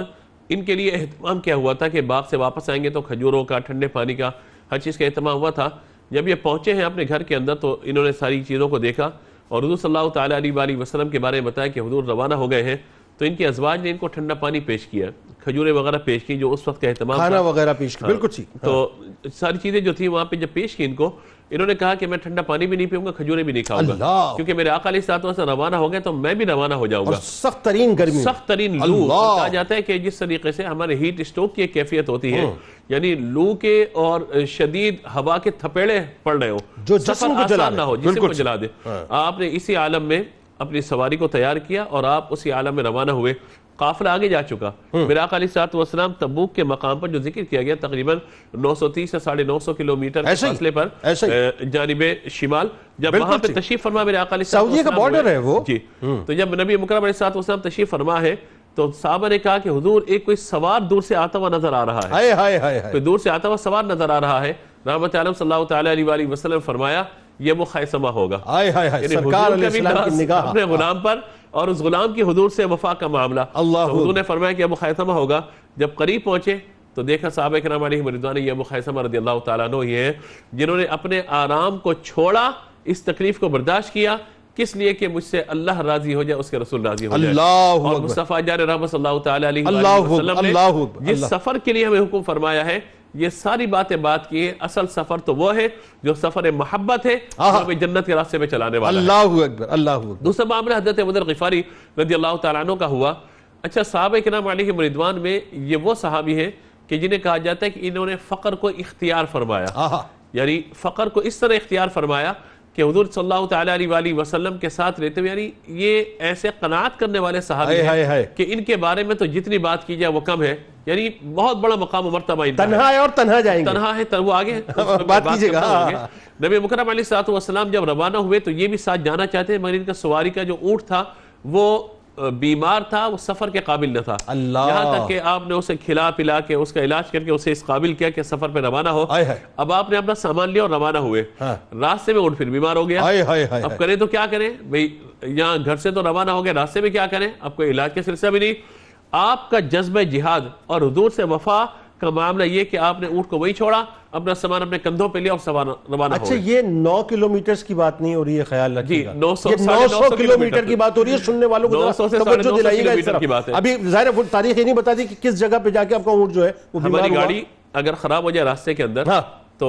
C: ان کے لیے اہتمام کیا ہوا تھا کہ باغ سے واپس آئیں گے تو کھجوروں کا, ٹھنڈے پانی کا, ہر چیز کا اہتمام ہوا تھا. جب یہ پہنچے ہیں اپنے گھر کے اندر تو انہوں نے ساری چیزوں کو دیکھا اور حضور صلی اللہ تعالیٰ علیہ وآلہ وسلم کے بارے میں بتایا کہ حضور روانہ ہو گئے ہیں. تو ان کی ازواج نے ان کو ٹھنڈا پانی پیش کیا, کھجوریں وغیرہ پیش کی, جو اس وقت کا اہتمام,
B: کھانا وغیرہ پیش کیا. بالکل ٹھیک.
C: تو ساری چیزیں جو تھیں وہاں پہ جب پیش کی ان کو, انہوں نے کہا کہ میں ٹھنڈا پانی بھی نہیں پیوں گا, کھجوریں بھی نہیں کھاؤں گا, کیونکہ میرے آقا علیہ الصلوۃ والسلام روانہ ہو گئے تو میں بھی روانہ ہو جاؤں گا.
B: سخت ترین گرمی,
C: سخت ترین لو, کہا جاتا ہے کہ جس طریقے سے ہمارے ہیٹ اسٹوک کی ایک کیفیت ہوتی ہے, یعنی لو کے اور شدید ہوا کے تھپیڑے پڑ رہے ہو,
B: جو جسم کو جلا
C: نہ ہو, جسم کو جلا دے. آپ نے اسی عالم میں اپنی سواری کو تیار کیا اور آپ اسی عالم میں روانہ ہوئے. قافلہ آگے جا چکا. میرے آقا علیہ الصلوۃ والسلام تبوک کے مقام پر جو ذکر کیا گیا تقریباً 930 سے 950 کلومیٹر کے فاصلے پر جانب شمال, جب وہاں پہ تشریف فرما میرے آقا علیہ الصلوۃ والسلام,
B: سعودی کا بارڈر ہے وہ
C: جی, تو جب نبی مکرم علیہ الصلوۃ والسلام تشریف فرما ہے تو صحابہ نے کہا کہ حضور ایک کوئی سوار دور سے آتا ہوا نظر آ رہا ہے, کوئی دور سے آتا ہوا سوار نظر آ رہا ہے. رحمت عالم صلی اللہ تعالیٰ علیہ وآلہ وسلم فرمایا یہ وہ خیثمہ ہوگا.
B: سرکار علیہ السلام کی نگاہ
C: اپنے غلام پر اور اس غلام کی حضور سے وفا کا معاملہ. حضور نے فرمایا کہ ابو خیثمہ ہوگا. جب قریب پہنچے تو دیکھا صحابہ کرام علیہم رضوان, یہ ابو خیثمہ رضی اللہ تعالیٰ عنہ یہ ہیں جنہوں نے اپنے آرام کو چھوڑا, اس تکلیف کو برداشت کیا, کس لیے کہ مجھ سے اللہ راضی ہو جائے, اس کے رسول راضی ہو جائے. اور مصطفیٰ جان رحمت صلی اللہ تعالیٰ علیہ وسلم نے جس سفر کے لیے ہمیں حکم فرمایا ہے, یہ ساری باتیں بات کی ہے. اصل سفر تو وہ ہے جو سفر محبت ہے, جو ہمیں جنت کے راستے میں چلانے والا ہے.
B: اللہ اکبر, اللہ اکبر.
C: دوسرا معاملہ حضرت ابو ذر غفاری رضی اللہ تعالیٰ عنہ کا ہوا. اچھا, صحابہ کرام علیہم رضوان میں یہ وہ صحابی ہیں کہ جنہیں کہا جاتا ہے کہ انہوں نے فقر کو اختیار فرمایا, یعنی فقر کو اس طرح اختیار فرمایا کہ حضور صلی اللہ تعالیٰ علیہ وآلہ وسلم کے ساتھ رہتے ہوئے, یعنی یہ ایسے قناعت کرنے والے صحابی ہیں کہ ان کے بارے میں تو جتنی بات کی جائے وہ کم ہے. یعنی بہت بڑا مقام و مرتبہ ان کا ہے.
B: تنہا ہے اور تنہا جائیں گے,
C: تنہا ہے وہ آگے
B: بات کیجئے گا.
C: نبی مکرم علیہ الصلوۃ والسلام جب روانہ ہوئے تو یہ بھی ساتھ جانا چاہتے ہیں, مگر ان کا سواری کا جو اونٹ تھا وہ بیمار تھا وہ سفر کے قابل نہ تھا، یہاں تک کہ آپ نے اسے کھلا پلا کے اس کا علاج کر کے اسے اس قابل کیا کہ سفر پہ روانہ ہو۔ اب آپ نے اپنا سامان لیا اور روانہ ہوئے، راستے میں اونٹ پھر بیمار ہو گیا، اب کریں تو کیا کریں بھئی؟ یہاں گھر سے تو روانہ ہو گئے، راستے میں کیا کریں؟ اب کوئی علاج کا سلسلہ بھی نہیں۔ آپ کا جذبہ جہاد اور حضور سے وفا کا معاملہ یہ کہ آپ نے اونٹ کو وہی چھوڑا، اپنا سامان اپنے کندھوں پہ لیا اور روانہ ہو۔
B: اچھا یہ 9 کلومیٹرز کی بات نہیں ہو رہی ہے، خیال رکھیے گا،
C: 900
B: کلومیٹر کی بات ہو رہی ہے۔ سننے والوں کو توجہ دلائیے گا اس طرف۔ ابھی ظاہر ہے تاریخ یہ نہیں بتا دی کہ کس جگہ پہ جا کے آپ کا اونٹ جو ہے وہ بیمار ہوا۔
C: ہماری گاڑی اگر خراب ہو جائے راستے کے اندر تو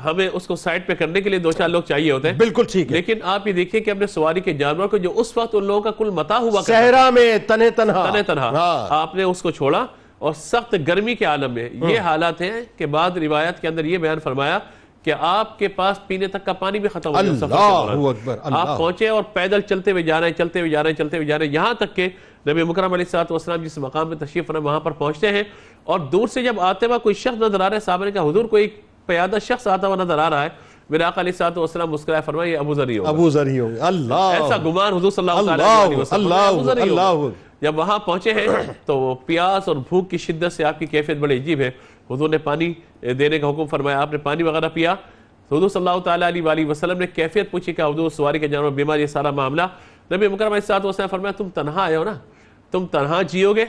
C: ہمیں اس کو سائڈ پہ کرنے کے لیے 2-4 لوگ چاہیے ہوتے ہیں،
B: بالکل ٹھیک ہے،
C: لیکن آپ یہ دیکھیے کہ اپنے سواری کے جانور کو جو اس وقت ان لوگوں کا کل متاع ہوا
B: صحرا میں تنہ تنہا
C: آپ نے اس کو چھوڑا، اور سخت گرمی کے عالم میں یہ حالات ہیں کہ بعض روایت کے اندر یہ بیان فرمایا کہ آپ کے پاس پینے تک کا پانی بھی ختم ہو گیا سفر کے دوران۔ آپ پہنچے اور پیدل چلتے ہوئے جا رہے ہیں یہاں تک کہ نبی مکرم علیہ السلام جس مقام پہ تشریف فرما وہاں پر پہنچتے ہیں، اور دور سے جب آتے وقت کوئی شخص نظر آ رہا ہے، صحابہ نے کہا حضور کوئی پیادہ شخص آتا ہوا نظر آ رہا ہے۔ میرے آقا علیہ السلام مسکرائے فرمایا یہ ابو ذر ہی ہوگا، ایسا گمان حضور صلی اللہ علیہ وسلم۔ جب وہاں پہنچے ہیں تو پیاس اور بھوک کی شدت سے آپ کی کیفیت بڑی عجیب ہے، حضور نے پانی دینے کا حکم فرمایا، آپ نے پانی وغیرہ پیا، حضور صلی اللہ تعالیٰ علیہ وسلم نے کیفیت پوچھی کہ حضور سواری کے جانور بیمار یہ سارا معاملہ، نبی مکرم علیہ السلام نے فرمایا تم تنہا آئے ہو نا، تم تنہا جیو گے،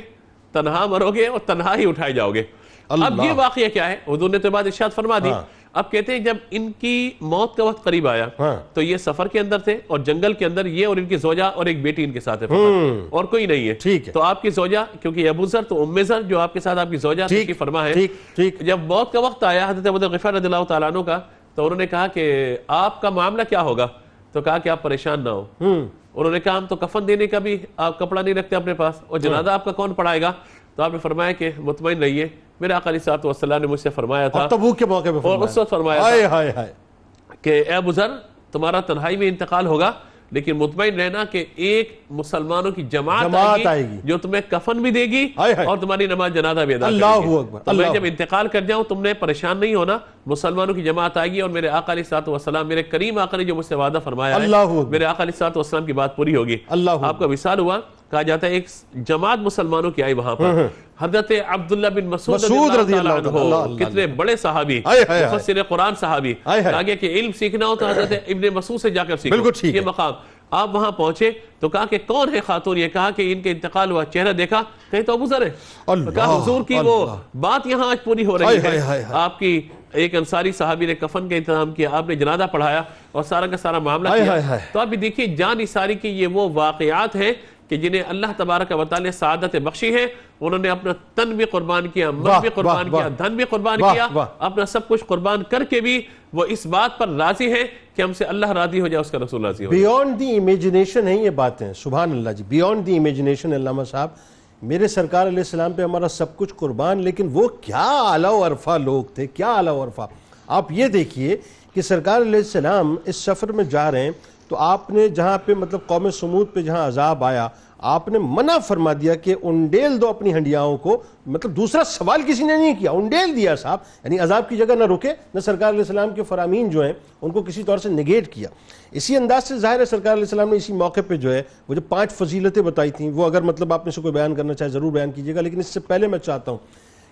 C: تنہا مرو گے اور تنہا ہی اٹھائے جاؤ گے۔ اب یہ واقعہ کیا ہے؟ حضور نے تو بات ارشاد فرما دی۔ اب کہتے ہیں جب ان کی موت کا وقت قریب آیا تو یہ سفر کے اندر تھے اور جنگل کے اندر یہ اور ان کی زوجہ اور ایک بیٹی ان کے ساتھ ہے، اور کوئی نہیں ہے۔ تو آپ کی زوجہ، کیونکہ ابو ذر تو ام ذر جو آپ کے ساتھ آپ کی زوجہ کی فرما ہے، جب موت کا وقت آیا حضرت ابو ذر غفاری رضی اللہ تعالیٰ عنہ کا، تو انہوں نے کہا کہ آپ کا معاملہ کیا ہوگا؟ تو کہا کہ آپ پریشان نہ ہو۔ انہوں نے کہا ہم تو کفن دینے کا بھی آپ کپڑا نہیں رکھتے اپنے پاس، اور جنازہ آپ کا کون پڑھائے گا؟ تو آپ نے فرمایا کہ مطمئن رہیے، میرے آقا علیہ السلام نے مجھ سے فرمایا تھا،
B: تبوک کے موقع پہ
C: اور اس وقت فرمایا تھا کہ اے ابو ذر تمہارا تنہائی میں انتقال ہوگا، لیکن مطمئن رہنا کہ ایک مسلمانوں کی جماعت آئے گی جو تمہیں کفن بھی دے گی اور تمہاری نماز جنازہ بھی ادا کرے گی۔ تو میں جب انتقال کر جاؤں تم نے پریشان نہیں ہونا، مسلمانوں کی جماعت آئے گی، اور میرے آقا علیہ السلام، میرے کریم آقا نے جو مجھ سے وعدہ فرمایا ہے، میرے آقا علیہ السلام کی بات پوری ہوگی۔ آپ کا وصال ہوا، کہا جاتا ہے ایک جماعت مسلمانوں کی آئی وہاں پر، حضرت عبداللہ بن مسعود رضی اللہ عنہ، کتنے بڑے صحابی، مفسر قرآن صحابی، آگے کہ علم سیکھنا ہو تو حضرت ابن مسعود سے جا کر سیکھو، یہ مقام۔ آپ وہاں پہنچے تو کہا کہ کون ہے خاتون؟ یہ کہا کہ ان کے انتقال ہوا، چہرہ دیکھا، کہیں تو ابو ذر ہے۔ کہا حضور کی وہ بات یہاں آج پوری ہو رہی ہے، آپ کی ایک انصاری صحابی نے کفن کا انتظام کیا، آپ نے جنازہ پڑھایا اور سارا کا سارا معاملہ کیا۔ تو آپ بھی دیکھیے جان نثاری کی یہ وہ واقعات ہیں کہ جنہیں اللہ تبارک و تعالی نے سعادت بخشی ہے، انہوں نے اپنا تن بھی قربان کیا، مال بھی قربان کیا، دھن بھی قربان کیا، اپنا سب کچھ قربان کر کے بھی وہ اس بات پر راضی ہے کہ ہم سے اللہ راضی ہو جائے، اس کا رسول راضی ہو جائے۔
B: بیونڈ دی امیجنیشن ہیں یہ باتیں، سبحان اللہ جی، بیونڈ دی امیجنیشن۔ علامہ صاحب میرے سرکار علیہ السلام پہ ہمارا سب کچھ قربان، لیکن وہ کیا اعلیٰ و عرفہ لوگ تھے، کیا اعلیٰ و عرفہ۔ آپ یہ دیکھیے کہ سرکار علیہ السلام اس سفر میں جا رہے ہیں تو آپ نے جہاں پہ مطلب قوم سمود پہ جہاں عذاب آیا، آپ نے منع فرما دیا کہ انڈیل دو اپنی ہنڈیاؤں کو، مطلب دوسرا سوال کسی نے نہیں کیا، انڈیل دیا صاحب، یعنی عذاب کی جگہ نہ رکے، نہ سرکار علیہ السلام کے فرامین جو ہیں ان کو کسی طور سے نگیٹ کیا۔ اسی انداز سے ظاہر ہے سرکار علیہ السلام نے اسی موقع پہ جو ہے وہ جو 5 فضیلتیں بتائی تھیں، وہ اگر مطلب آپ میں سے کوئی بیان کرنا چاہے ضرور بیان کیجیے گا، لیکن اس سے پہلے میں چاہتا ہوں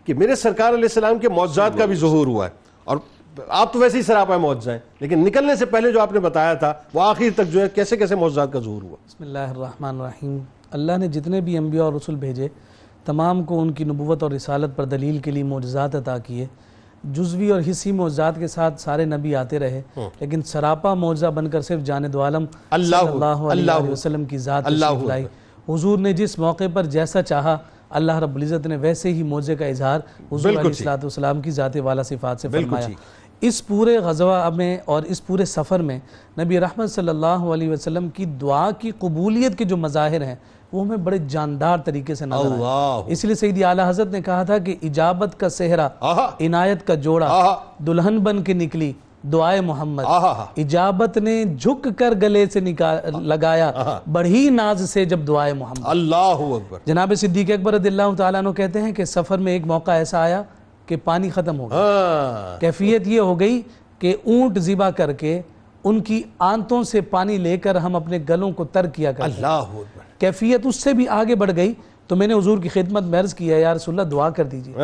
B: کہ میرے سرکار علیہ السلام کے معجزات کا بھی ظہور ہوا ہے، اور آپ تو ویسے ہی سراپا معجزہ ہیں، لیکن نکلنے سے پہلے جو آپ نے بتایا تھا وہ آخر تک جو ہے کیسے کیسے معجزات کا ظہور ہوا۔
D: بسم اللہ الرحمن الرحیم۔ اللہ نے جتنے بھی انبیاء اور رسول بھیجے تمام کو ان کی نبوت اور رسالت پر دلیل کے لیے معجزات عطا کیے، جزوی اور حصی معجزات کے ساتھ سارے نبی آتے رہے، لیکن سراپا معجزہ بن کر صرف جانب عالم صلی اللہ علیہ وسلم کی ذات تشریف لائی۔ حضور نے جس موقع پر جیسا چاہا اللہ رب العزت نے ویسے ہی معجزے کا اظہار حضور علیہ السلام کی ذات والا صفات سے فرمایا۔ اس پورے غزوہ میں اور اس پورے سفر میں نبی رحمت صلی اللہ علیہ وسلم کی دعا کی قبولیت کے جو مظاہر ہیں وہ ہمیں بڑے جاندار طریقے سے نظر آئے۔ اس لیے سیدی اعلیٰ حضرت نے کہا تھا کہ اجابت کا صحرا، عنایت کا جوڑا، دلہن بن کے نکلی دعائے محمد، اجابت نے جھک کر گلے سے لگایا بڑھی ناز سے جب دعائے محمد۔
B: اللہ اکبر۔
D: جناب صدیق اکبر رضی اللہ تعالیٰ عنہ کہتے ہیں کہ سفر میں ایک موقع ایسا آیا کہ پانی ختم ہو گیا، کیفیت یہ ہو گئی کہ اونٹ ذبح کر کے ان کی آنتوں سے پانی لے کر ہم اپنے گلوں کو تر کیا کرتے ہیں۔
B: اللہ اکبر۔
D: کیفیت اس سے بھی آگے بڑھ گئی تو میں نے حضور کی خدمت میں عرض کیا یا رسول اللہ دعا کر دیجیے۔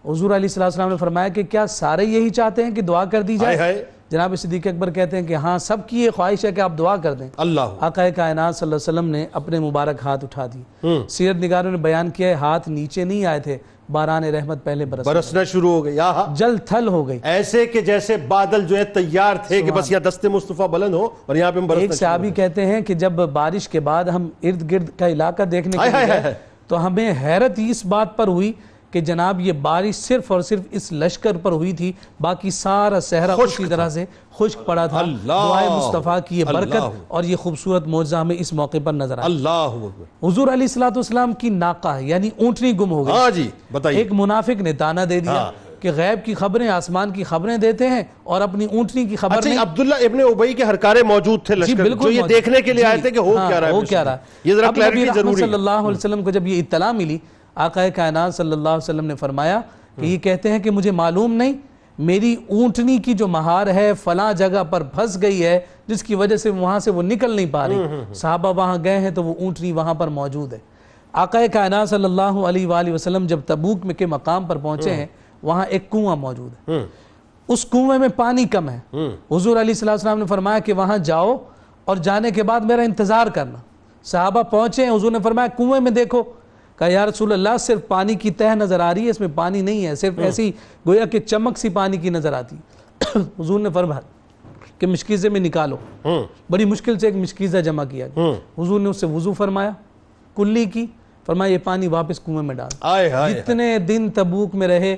D: حضور علیہ السلام نے فرمایا کہ کیا سارے یہی چاہتے ہیں کہ دعا کر دی جائے؟ جناب صدیق اکبر کہتے ہیں کہ ہاں سب کی یہ خواہش ہے کہ آپ دعا کر دیں۔
B: اللہ
D: آقا کائنات صلی اللہ علیہ وسلم نے اپنے مبارک ہاتھ اٹھا دی۔ سیرت نگاروں نے بیان کیا ہے ہاتھ نیچے نہیں آئے تھے، باران رحمت پہلے
B: برسنا شروع ہو گئی،
D: جل تھل ہو گئی،
B: ایسے کہ جیسے بادل جو ہے تیار تھے کہ بس یہ دست مصطفیٰ بلند ہو اور یہاں پہ برسنا۔
D: ایک صحابی کہتے ہیں کہ جب بارش کے بعد ہم ارد گرد کا علاقہ دیکھنے کے لیے گئے تو ہمیں حیرت اس بات پر ہوئی کہ جناب یہ بارش صرف اور صرف اس لشکر پر ہوئی تھی، باقی سارا صحرا اسی طرح سے خشک پڑا تھا۔ دعائے مصطفیٰ کی یہ برکت اور یہ خوبصورت معجزہ ہمیں اس موقع پر نظر آیا۔
B: اللہ اکبر۔
D: حضور علیہ السلام کی ناقہ یعنی اونٹنی گم ہو گئی۔
B: ہاں جی بتائیے۔
D: ایک منافق نے تانا دے دیا کہ غیب کی خبریں آسمان کی خبریں دیتے ہیں اور اپنی اونٹنی کی خبر نہیں۔
B: عبداللہ ابن ابی کے ہرکارے موجود تھے لشکر جو یہ دیکھنے کے لیے آئے تھے کہ ہو کیا رہا ہے، یہ ذرا کلیئرٹی ضروری ہے۔
D: صلی اللہ علیہ وسلم کو جب یہ اطلاع ملی، آقا کائنات صلی اللہ علیہ وسلم نے فرمایا کہ یہ کہتے ہیں کہ مجھے معلوم نہیں، میری اونٹنی کی جو مہار ہے فلاں جگہ پر پھنس گئی ہے جس کی وجہ سے وہاں سے وہ نکل نہیں پا رہی۔ صحابہ وہاں گئے ہیں تو وہ اونٹنی وہاں پر موجود ہے۔ آقا کائنات صلی اللہ علیہ وآلہ وسلم جب تبوک میں کے مقام پر پہنچے ہیں وہاں ایک کنواں موجود ہے، اس کنویں میں پانی کم ہے۔ حضور علیہ السلام نے فرمایا کہ وہاں جاؤ اور جانے کے بعد میرا انتظار کرنا۔ صحابہ پہنچے ہیں، حضور نے فرمایا کنویں میں دیکھو، کہا یا رسول اللہ صرف پانی کی تہ نظر آ رہی ہے، اس میں پانی نہیں ہے، صرف ایسی گویا کہ چمک سی پانی کی نظر آتی۔ حضور نے فرمایا کہ مشکیزے میں نکالو، بڑی مشکل سے ایک مشکیزہ جمع کیا گیا۔ حضور نے اس سے وضو فرمایا، کلی کی، فرمایا یہ پانی واپس کنویں میں ڈال۔ جتنے دن تبوک میں رہے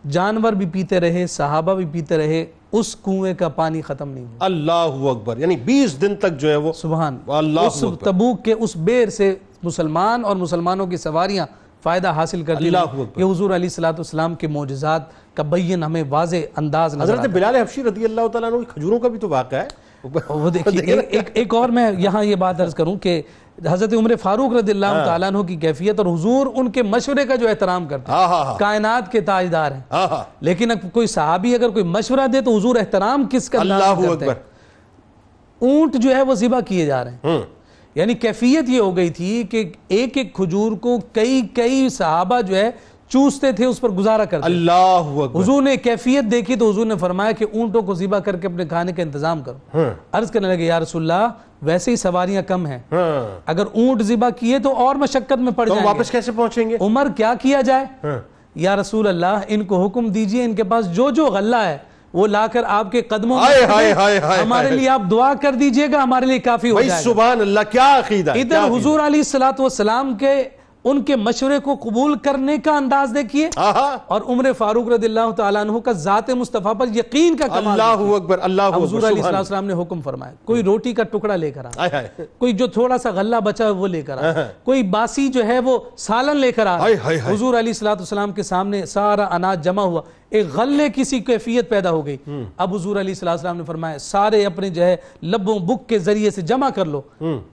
D: جانور بھی پیتے رہے، صحابہ بھی پیتے رہے، اس کنویں کا پانی ختم نہیں ہوا۔ اللہ
B: اکبر، یعنی 20 دن تک جو ہے وہ
D: سبحان اللہ، اس تبوک کے اس بیر سے مسلمان اور مسلمانوں کی سواریاں فائدہ حاصل کرتی ہیں۔ یہ حضور علیہ السلام کے معجزات کا بیان ہمیں واضح انداز نظر آتا ہے۔
B: حضرت بلال حبشی رضی اللہ تعالیٰ عنہ کی کھجوروں کا بھی تو واقعہ ہے۔
D: وہ دیکھیے ایک اور میں یہاں یہ بات عرض کروں کہ حضرت عمر فاروق رضی اللہ تعالیٰ عنہ کی کیفیت، اور حضور ان کے مشورے کا جو احترام کرتے ہیں، کائنات کے تاجدار ہیں، لیکن کوئی صحابی اگر کوئی مشورہ دے تو حضور احترام کس کا انداز کرتے ہیں۔ اونٹ جو ہے وہ ذبح کیے جا رہے ہیں، یعنی کیفیت یہ ہو گئی تھی کہ ایک ایک کھجور کو کئی صحابہ جو ہے چوستے تھے، اس پر گزارا کرتے۔
B: اللہ اکبر۔
D: حضور نے کیفیت دیکھی تو حضور نے فرمایا کہ اونٹوں کو ذبح کر کے اپنے کھانے کا انتظام کرو۔ عرض کرنے لگے یا رسول اللہ ویسے ہی سواریاں کم ہیں، اگر اونٹ ذبح کیے تو اور مشقت میں پڑ جائیں گے،
B: واپس کیسے پہنچیں گے؟
D: عمر کیا کیا جائے؟ یا رسول اللہ ان کو حکم دیجئے ان کے پاس جو غلہ ہے وہ لا کر آپ کے قدموں میں ہمارے لیے آپ دعا کر دیجئے گا، ہمارے لیے کافی ہو جائے گا۔
B: سبحان اللہ، کیا عقیدہ ہے۔
D: ادھر حضور علیہ السلام کے ان کے مشورے کو قبول کرنے کا انداز دیکھیے، اور عمر فاروق رضی اللہ تعالیٰ عنہ کا ذات مصطفیٰ پر یقین کا کمال۔
B: اللہ اکبر، اللہ اکبر۔
D: حضور علیہ السلام نے حکم فرمایا کوئی روٹی کا ٹکڑا لے کر آ، کوئی جو تھوڑا سا غلہ بچا وہ لے کر آ، کوئی باسی جو ہے وہ سالن لے کر آ۔ حضور علیہ السلام کے سامنے سارا اناج جمع ہوا، ایک غلے کسی کیفیت پیدا ہو گئی۔ اب حضور علیہ السلام نے فرمایا سارے اپنے جو ہے لبوں بک کے ذریعے سے جمع کر لو۔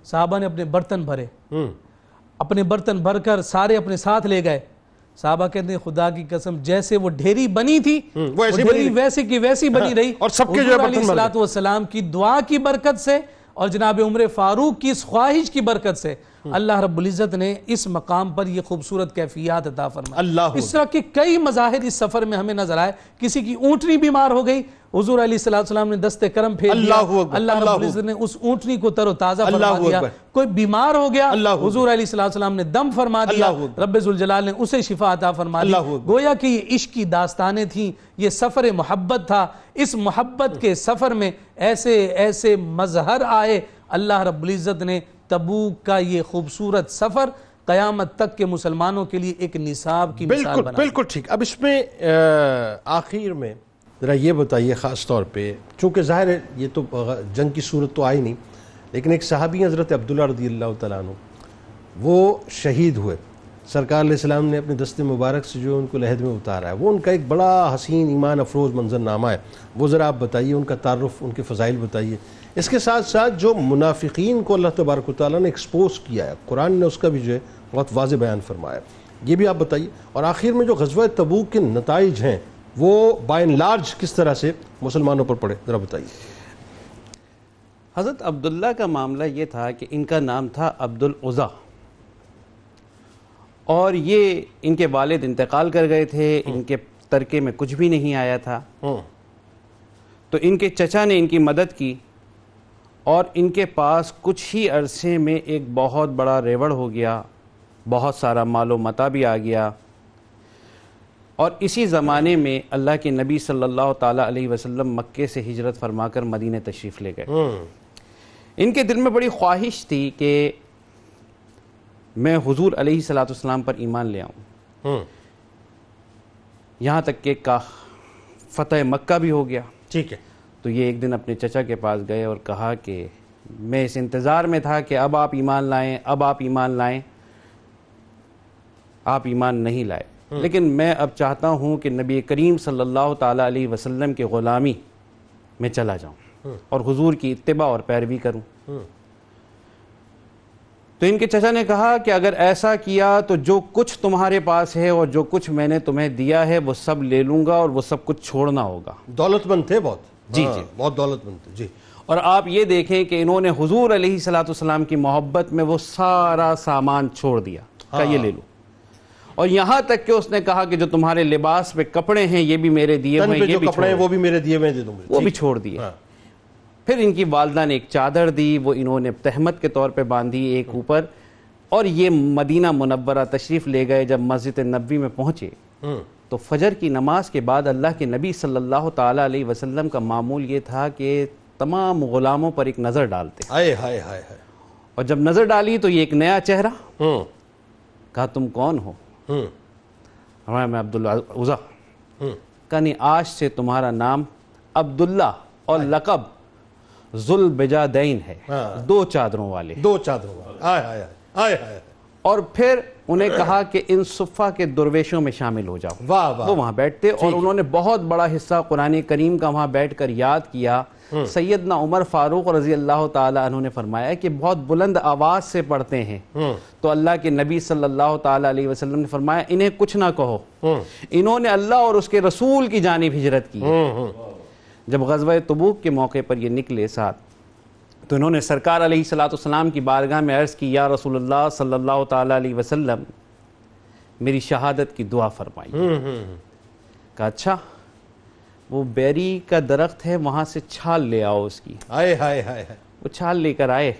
D: صحابہ نے اپنے برتن بھرے، اپنے برتن بھر کر سارے اپنے ساتھ لے گئے۔ صحابہ کہتے ہیں خدا کی قسم جیسے وہ ڈھیری بنی تھی وہ ڈھیری ویسے کی ویسی بنی رہی،
B: اور سب کے جو ہے برتن بھر
D: علیہ السلام کی دعا کی برکت سے اور جناب عمر فاروق کی اس خواہش کی برکت سے اللہ رب العزت نے اس مقام پر یہ خوبصورت کیفیات عطا فرمائی۔ اس طرح کے کئی مظاہر اس سفر میں ہمیں نظر آئے۔ کسی کی اونٹنی بیمار ہو گئی، حضور علیہ السلام نے دست کرم پھیر دیا، اللہ رب العزت نے اس اونٹنی کو تر و تازہ فرما دیا۔ کوئی بیمار ہو گیا، حضور علیہ السلام نے دم فرما دیا، رب ذوالجلال نے اسے شفا عطا فرما دی۔ گویا کہ یہ عشق کی داستانیں تھیں، یہ سفر محبت تھا۔ اس محبت کے سفر میں ایسے مظہر آئے، اللہ رب العزت نے تبوک کا یہ خوبصورت سفر قیامت تک کے مسلمانوں کے لیے ایک نصاب کی مثال بنا۔
B: بالکل ٹھیک۔ اب اس میں آخر میں ذرا یہ بتائیے خاص طور پہ، چونکہ ظاہر ہے یہ تو جنگ کی صورت تو آئی نہیں، لیکن ایک صحابی حضرت عبداللہ رضی اللہ تعالیٰ عنہ وہ شہید ہوئے، سرکار علیہ السلام نے اپنے دست مبارک سے جو ان کو لحد میں اتارا ہے، وہ ان کا ایک بڑا حسین ایمان افروز منظرنامہ ہے، وہ ذرا آپ بتائیے، ان کا تعارف، ان کے فضائل بتائیے۔ اس کے ساتھ ساتھ جو منافقین کو اللہ تبارک و تعالیٰ نے ایکسپوز کیا ہے، قرآن نے اس کا بھی جو ہے بہت واضح بیان فرمایا، یہ بھی آپ بتائیے۔ اور آخر میں جو غزوہ تبوک کے نتائج ہیں وہ بائی اینڈ لارج کس طرح سے مسلمانوں پر پڑے، ذرا بتائیے۔
E: حضرت عبداللہ کا معاملہ یہ تھا کہ ان کا نام تھا عبد العزیٰ، اور یہ ان کے والد انتقال کر گئے تھے، ان کے ترکے میں کچھ بھی نہیں آیا تھا، تو ان کے چچا نے ان کی مدد کی، اور ان کے پاس کچھ ہی عرصے میں ایک بہت بڑا ریوڑ ہو گیا، بہت سارا مال و متاع بھی آ گیا، اور اسی زمانے میں اللہ کے نبی صلی اللہ تعالیٰ علیہ وسلم مکے سے ہجرت فرما کر مدینہ تشریف لے گئے۔ ان کے دل میں بڑی خواہش تھی کہ میں حضور علیہ السلام پر ایمان لے آؤں، یہاں تک کہ فتح مکہ بھی ہو گیا۔
B: ٹھیک ہے،
E: تو یہ ایک دن اپنے چچا کے پاس گئے اور کہا کہ میں اس انتظار میں تھا کہ اب آپ ایمان لائیں، اب آپ ایمان لائیں، آپ ایمان نہیں لائے، لیکن میں اب چاہتا ہوں کہ نبی کریم صلی اللہ تعالیٰ علیہ وسلم کی غلامی میں چلا جاؤں اور حضور کی اتباع اور پیروی کروں۔ تو ان کے چچا نے کہا کہ اگر ایسا کیا تو جو کچھ تمہارے پاس ہے اور جو کچھ میں نے تمہیں دیا ہے وہ سب لے لوں گا اور وہ سب کچھ چھوڑنا ہوگا۔
B: دولت مند تھے بہت،
E: جی جی،
B: بہت دولت مند تھے جی۔
E: اور آپ یہ دیکھیں کہ انہوں نے حضور علیہ السلام کی محبت میں وہ سارا سامان چھوڑ دیا، کہا یہ لے لو، اور یہاں تک کہ اس نے کہا کہ جو تمہارے لباس پہ کپڑے ہیں یہ بھی میرے دیے ہوئے ہیں، یہ بھی
B: کپڑے ہیں وہ بھی میرے دیے ہوئے دے دوں گے،
E: وہ بھی چھوڑ دیے۔ پھر ان کی والدہ نے ایک چادر دی، وہ انہوں نے تہمت کے طور پہ باندھی ایک اوپر، اور یہ مدینہ منورہ تشریف لے گئے۔ جب مسجد نبوی میں پہنچے تو فجر کی نماز کے بعد اللہ کے نبی صلی اللہ تعالیٰ علیہ وسلم کا معمول یہ تھا کہ تمام غلاموں پر ایک نظر ڈالتے، اور جب نظر ڈالی تو یہ ایک نیا چہرہ، کہا تم کون ہو؟ میں عبد العزیٰ۔ کہا نہیں، آج سے تمہارا نام عبداللہ اور لقب ذوالبجادین ہے، دو چادروں والے،
B: دو چادروں والے۔
E: اور پھر انہیں کہا کہ ان صفہ کے درویشوں میں شامل ہو جاؤ۔ وہ وہاں بیٹھتے، اور انہوں نے بہت بڑا حصہ قرآن کریم کا وہاں بیٹھ کر یاد کیا۔ سیدنا عمر فاروق رضی اللہ تعالیٰ عنہ نے فرمایا کہ بہت بلند آواز سے پڑھتے ہیں، تو اللہ کے نبی صلی اللہ تعالیٰ علیہ وسلم نے فرمایا انہیں کچھ نہ کہو، انہوں نے اللہ اور اس کے رسول کی جانب ہجرت کی۔ جب غزوہ تبوک کے موقع پر یہ نکلے ساتھ، تو انہوں نے سرکار علیہ السلام کی بارگاہ میں عرض کی، یا رسول اللہ صلی اللہ تعالیٰ علیہ وسلم میری شہادت کی دعا فرمائی۔ کہا اچھا، وہ بیری کا درخت ہے وہاں سے چھال لے آؤ اس کی۔ وہ چھال لے کر آئے،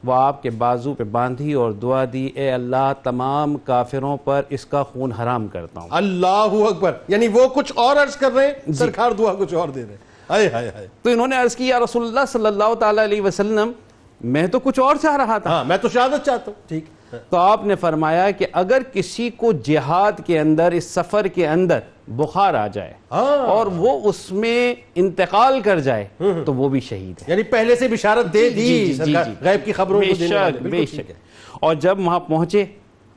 E: وہ آپ کے بازو پہ باندھی اور دعا دی، اے اللہ تمام کافروں پر اس کا خون حرام کرتا ہوں۔
B: اللہ اکبر، یعنی وہ کچھ اور عرض کر رہے ہیں، سرکار دعا کچھ اور دے رہے ہیں۔
E: تو انہوں نے عرض کی، یا رسول اللہ صلی اللہ تعالیٰ علیہ وسلم میں تو کچھ اور چاہ رہا تھا،
B: میں تو شہادت چاہتا ہوں۔ ٹھیک،
E: تو آپ نے فرمایا کہ اگر کسی کو جہاد کے اندر، اس سفر کے اندر بخار آ جائے اور وہ اس میں انتقال کر جائے تو وہ بھی شہید ہے،
B: یعنی پہلے سے بشارت دے دی سرکار، غیب کی خبروں کو دینے والے۔
E: بے شک۔ اور جب وہاں پہنچے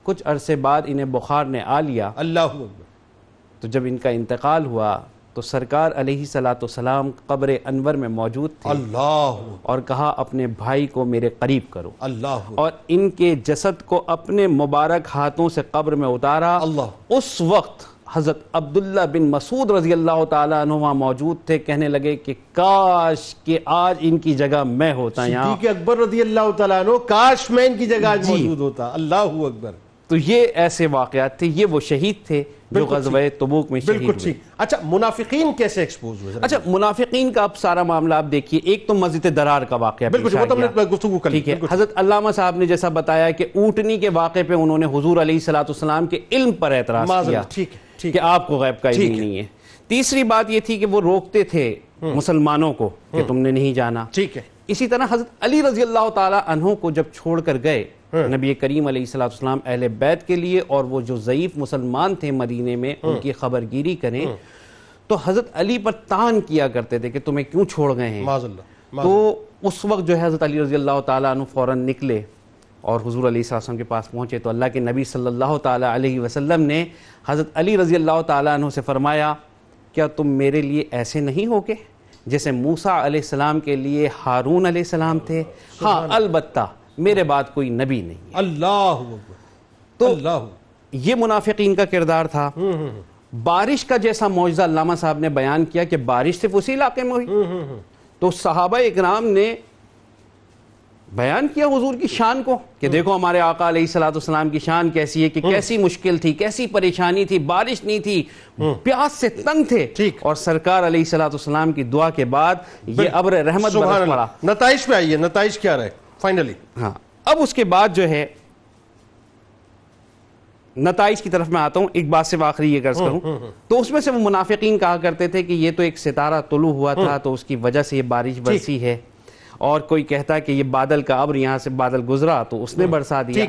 E: کچھ عرصے بعد انہیں بخار نے آ لیا،
B: اللہ اکبر۔
E: تو جب ان کا انتقال ہوا تو سرکار علیہ السلام قبر انور میں موجود تھے،
B: اللہ، اور
E: کہا اپنے بھائی کو میرے قریب کرو،
B: اللہ،
E: اور ان کے جسد کو اپنے مبارک ہاتھوں سے قبر میں اتارا۔
B: اللہ،
E: اس وقت حضرت عبداللہ بن مسعود رضی اللہ تعالیٰ عنہ وہاں موجود تھے، کہنے لگے کہ کاش کہ آج ان کی جگہ میں ہوتا یہاں،
B: صدیق اکبر رضی اللہ تعالیٰ عنہ، کاش میں ان کی جگہ آج موجود ہوتا۔ اللہ اکبر۔
E: تو یہ ایسے واقعات تھے، یہ وہ شہید تھے جو غزوہ تبوک میں شہید ہوئے۔
B: اچھا، منافقین کیسے ایکسپوز ہوئے؟
E: اچھا، منافقین کا اب سارا معاملہ آپ دیکھیے۔ ایک تو مسجد درار کا واقعہ
B: بالکل، وہ تو ہم نے گفتگو کر لی۔
E: ٹھیک ہے، حضرت علامہ صاحب نے جیسا بتایا کہ اونٹنی کے واقعے پہ انہوں نے حضور علیہ السلام کے علم پر اعتراض کیا کہ آپ کو غیب کا علم نہیں ہے۔ تیسری بات یہ تھی کہ وہ روکتے تھے مسلمانوں کو کہ تم نے نہیں جانا۔
B: ٹھیک ہے،
E: اسی طرح حضرت علی رضی اللہ تعالی عنہ کو جب چھوڑ کر گئے نبی کریم علیہ السلام اہل بیت کے لیے، اور وہ جو ضعیف مسلمان تھے مدینے میں ان کی خبر گیری کریں، تو حضرت علی پر تان کیا کرتے تھے کہ تمہیں کیوں چھوڑ گئے ہیں۔ تو اس وقت جو ہے حضرت علی رضی اللہ تعالیٰ عنہ فوراً نکلے اور حضور علیہ السلام کے پاس پہنچے، تو اللہ کے نبی صلی اللہ تعالیٰ علیہ وسلم نے حضرت علی رضی اللہ تعالیٰ عنہ سے فرمایا، کیا تم میرے لیے ایسے نہیں ہو گے جیسے موسیٰ علیہ السلام کے لیے ہارون علیہ السلام تھے؟ ہاں البتہ میرے بعد کوئی نبی نہیں ہے۔
B: اللہ،
E: تو یہ منافقین کا کردار تھا۔ بارش کا جیسا معجزہ علامہ صاحب نے بیان کیا کہ بارش صرف اسی علاقے میں ہوئی، تو صحابہ اکرام نے بیان کیا حضور کی شان کو کہ دیکھو ہمارے آقا علیہ الصلوۃ والسلام کی شان کیسی ہے، کہ کیسی مشکل تھی، کیسی پریشانی تھی، بارش نہیں تھی، پیاس سے تنگ تھے، اور سرکار علیہ الصلوۃ والسلام کی دعا کے بعد یہ ابر رحمت برس پڑا۔
B: نتائج پہ آئیے، نتائج کیا رہے فائنلی؟
E: ہاں اب اس کے بعد جو ہے نتائج کی طرف میں آتا ہوں، ایک بات سے آخری یہ عرض کروں تو اس میں سے وہ منافقین کہا کرتے تھے کہ یہ تو ایک ستارہ طلوع ہوا تھا تو اس کی وجہ سے یہ بارش برسی ہے، اور کوئی کہتا ہے کہ یہ بادل کا ابر یہاں سے بادل گزرا تو اس نے برسا دیا۔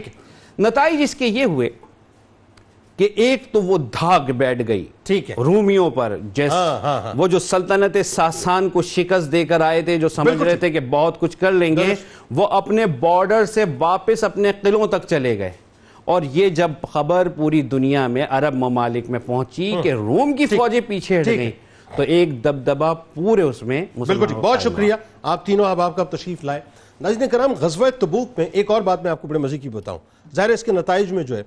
E: نتائج اس کے یہ ہوئے کہ ایک تو وہ دھاگ بیٹھ گئی رومیوں پر، جیسے وہ جو سلطنت ساسان کو شکست دے کر آئے تھے، جو سمجھ رہے تھے کہ بہت کچھ کر لیں گے، وہ اپنے بارڈر سے واپس اپنے قلعوں تک چلے گئے۔ اور یہ جب خبر پوری دنیا میں عرب ممالک میں پہنچی کہ روم کی فوجیں پیچھے ہٹ گئیں تو ایک دبدبہ پورے اس میں
B: بالکل ٹھیک۔ بہت شکریہ آپ تینوں احباب کا تشریف لائے۔ ناظرین کرام، غزوہ تبوک میں ایک اور بات میں آپ کو بڑے مزے کی بتاؤں، ظاہر ہے اس کے نتائج میں جو ہے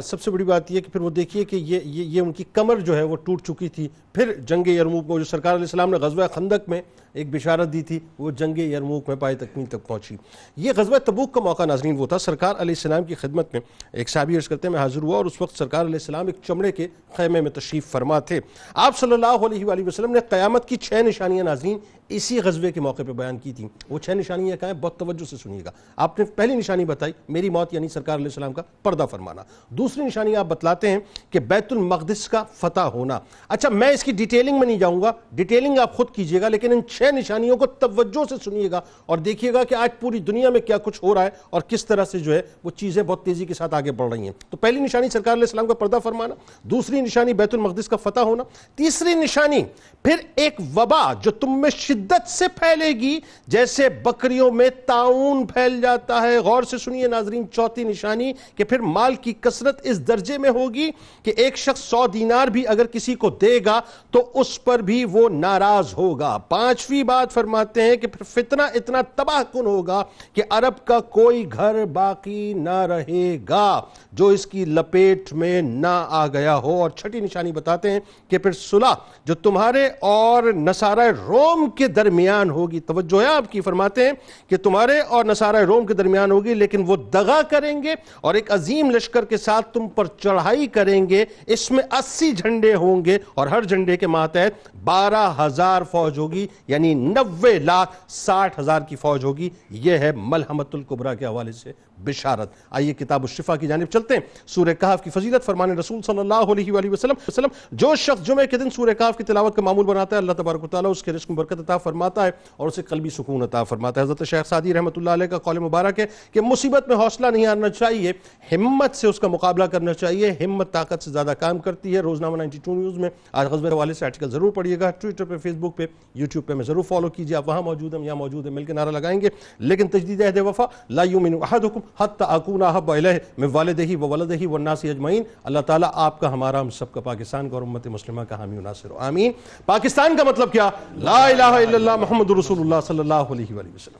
B: سب سے بڑی بات یہ کہ پھر وہ دیکھیے کہ یہ ان کی کمر جو ہے وہ ٹوٹ چکی تھی۔ پھر جنگ یرموک میں جو سرکار علیہ السلام نے غزوہ خندق میں ایک بشارت دی تھی، وہ جنگ یرموک میں پائے تکمیل تک پہنچی۔ یہ غزوہ تبوک کا موقع ناظرین وہ تھا، سرکار علیہ السلام کی خدمت میں ایک صحابی عرض کرتے ہیں میں حاضر ہوا، اور اس وقت سرکار علیہ السلام ایک چمڑے کے خیمے میں تشریف فرما تھے۔ آپ صلی اللہ علیہ وآلہ وسلم نے قیامت کی 6 نشانیاں ناظرین اسی غزوے کے موقع پہ بیان کی تھیں۔ وہ 6 نشانیاں کہاں ہیں؟ بہت توجہ سے سنیے گا۔ آپ نے پہلی نشانی بتائی میری موت، یعنی سرکار علیہ السلام کا پردہ فرمانا۔ دوسری نشانی آپ بتلاتے ہیں کہ بیت المقدس کا فتح ہونا۔ اچھا میں اس کی ڈیٹیلنگ میں نہیں جاؤں گا، ڈیٹیلنگ آپ خود کیجئے گا، لیکن ان 6 نشانیوں کو توجہ سے سنیے گا اور دیکھیے گا کہ آج پوری دنیا میں کیا کچھ ہو رہا ہے اور کس طرح سے جو ہے وہ چیزیں بہت تیزی کے ساتھ آگے بڑھ رہی ہیں۔ تو پہلی نشانی سرکار علیہ السلام کا پردہ فرمانا، دوسری نشانی بیت المقدس کا فتح ہونا، تیسری نشانی پھر ایک وبا جو تم میں شدت سے پھیلے گی جیسے بکریوں میں طاعون پھیل جاتا ہے۔ غور سے سنیے ناظرین، چوتھی نشانی کہ پھر مال کی کثرت اس درجے میں ہوگی کہ ایک شخص 100 دینار بھی اگر کسی کو دے گا تو اس پر بھی وہ ناراض ہوگا۔ پانچویں بات فرماتے ہیں کہ پھر فتنہ اتنا تباہ کن ہوگا کہ عرب کا کوئی گھر باقی نہ رہے گا جو اس کی لپیٹ میں نہ آ گیا ہو۔ اور چھٹی نشانی بتاتے ہیں کہ پھر صلح جو تمہارے اور نصارہ روم کے درمیان ہوگی، توجہ ہے آپ کی، فرماتے ہیں کہ تمہارے اور نصارہ روم کے درمیان ہوگی، لیکن وہ دغا کریں گے اور ایک عظیم لشکر کے ساتھ تم پر چڑھائی کریں گے۔ اس میں 80 جھنڈے ہوں گے اور ہر جھنڈے کے ماتحت 12,000 فوج ہوگی، یعنی 90,60,000 کی فوج ہوگی۔ یہ ہے ملحمۃ الکبریٰ کے حوالے سے بشارت۔ آئیے کتاب الشفا کی جانب چلتے ہیں۔ سورہ کہف کی فضیلت، فرمان رسول صلی اللہ علیہ وآلہ وسلم، جو شخص جمعے کے دن سورہ کہف کی تلاوت کا معمول بناتا ہے اللہ تبارک و تعالیٰ اس کے رزق میں برکت عطا فرماتا ہے اور اسے قلبی سکون عطا فرماتا ہے۔ حضرت شیخ سعدی رحمۃ اللہ علیہ کا قول مبارک ہے کہ مصیبت میں حوصلہ نہیں ہارنا چاہیے، ہمت سے اس کا مقابلہ کرنا چاہیے۔ ہمت طاقت سے زیادہ کام کرتی ہے۔ روزنامہ 92 نیوز میں آج غزوہ کے حوالے سے آرٹیکل ضرور پڑھیے گا، ٹویٹر پہ، فیس بک پہ، یوٹیوب پہ میں ضرور فالو کیجیے۔ آپ وہاں موجود ہیں، یہاں موجود ہیں، مل کے نعرہ لگائیں گے۔ لیکن تجدید عہد وفا، لا یؤمن احدکم حتی اکون احب الیہ من والدہ وولدہ والناس اجمعین۔ اللہ تعالیٰ آپ کا، ہمارا، ہم سب کا، پاکستان کا اور امت مسلمہ کا حامی و ناصر ہو، آمین۔ پاکستان کا مطلب کیا؟ لا الہ الا اللہ محمد رسول اللہ صلی اللہ علیہ وآلہ وسلم۔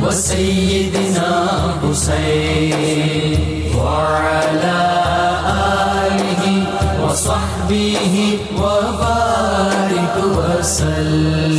A: وسیدنا حسین وعلی آلہ وصحبہ وبارک وسلم۔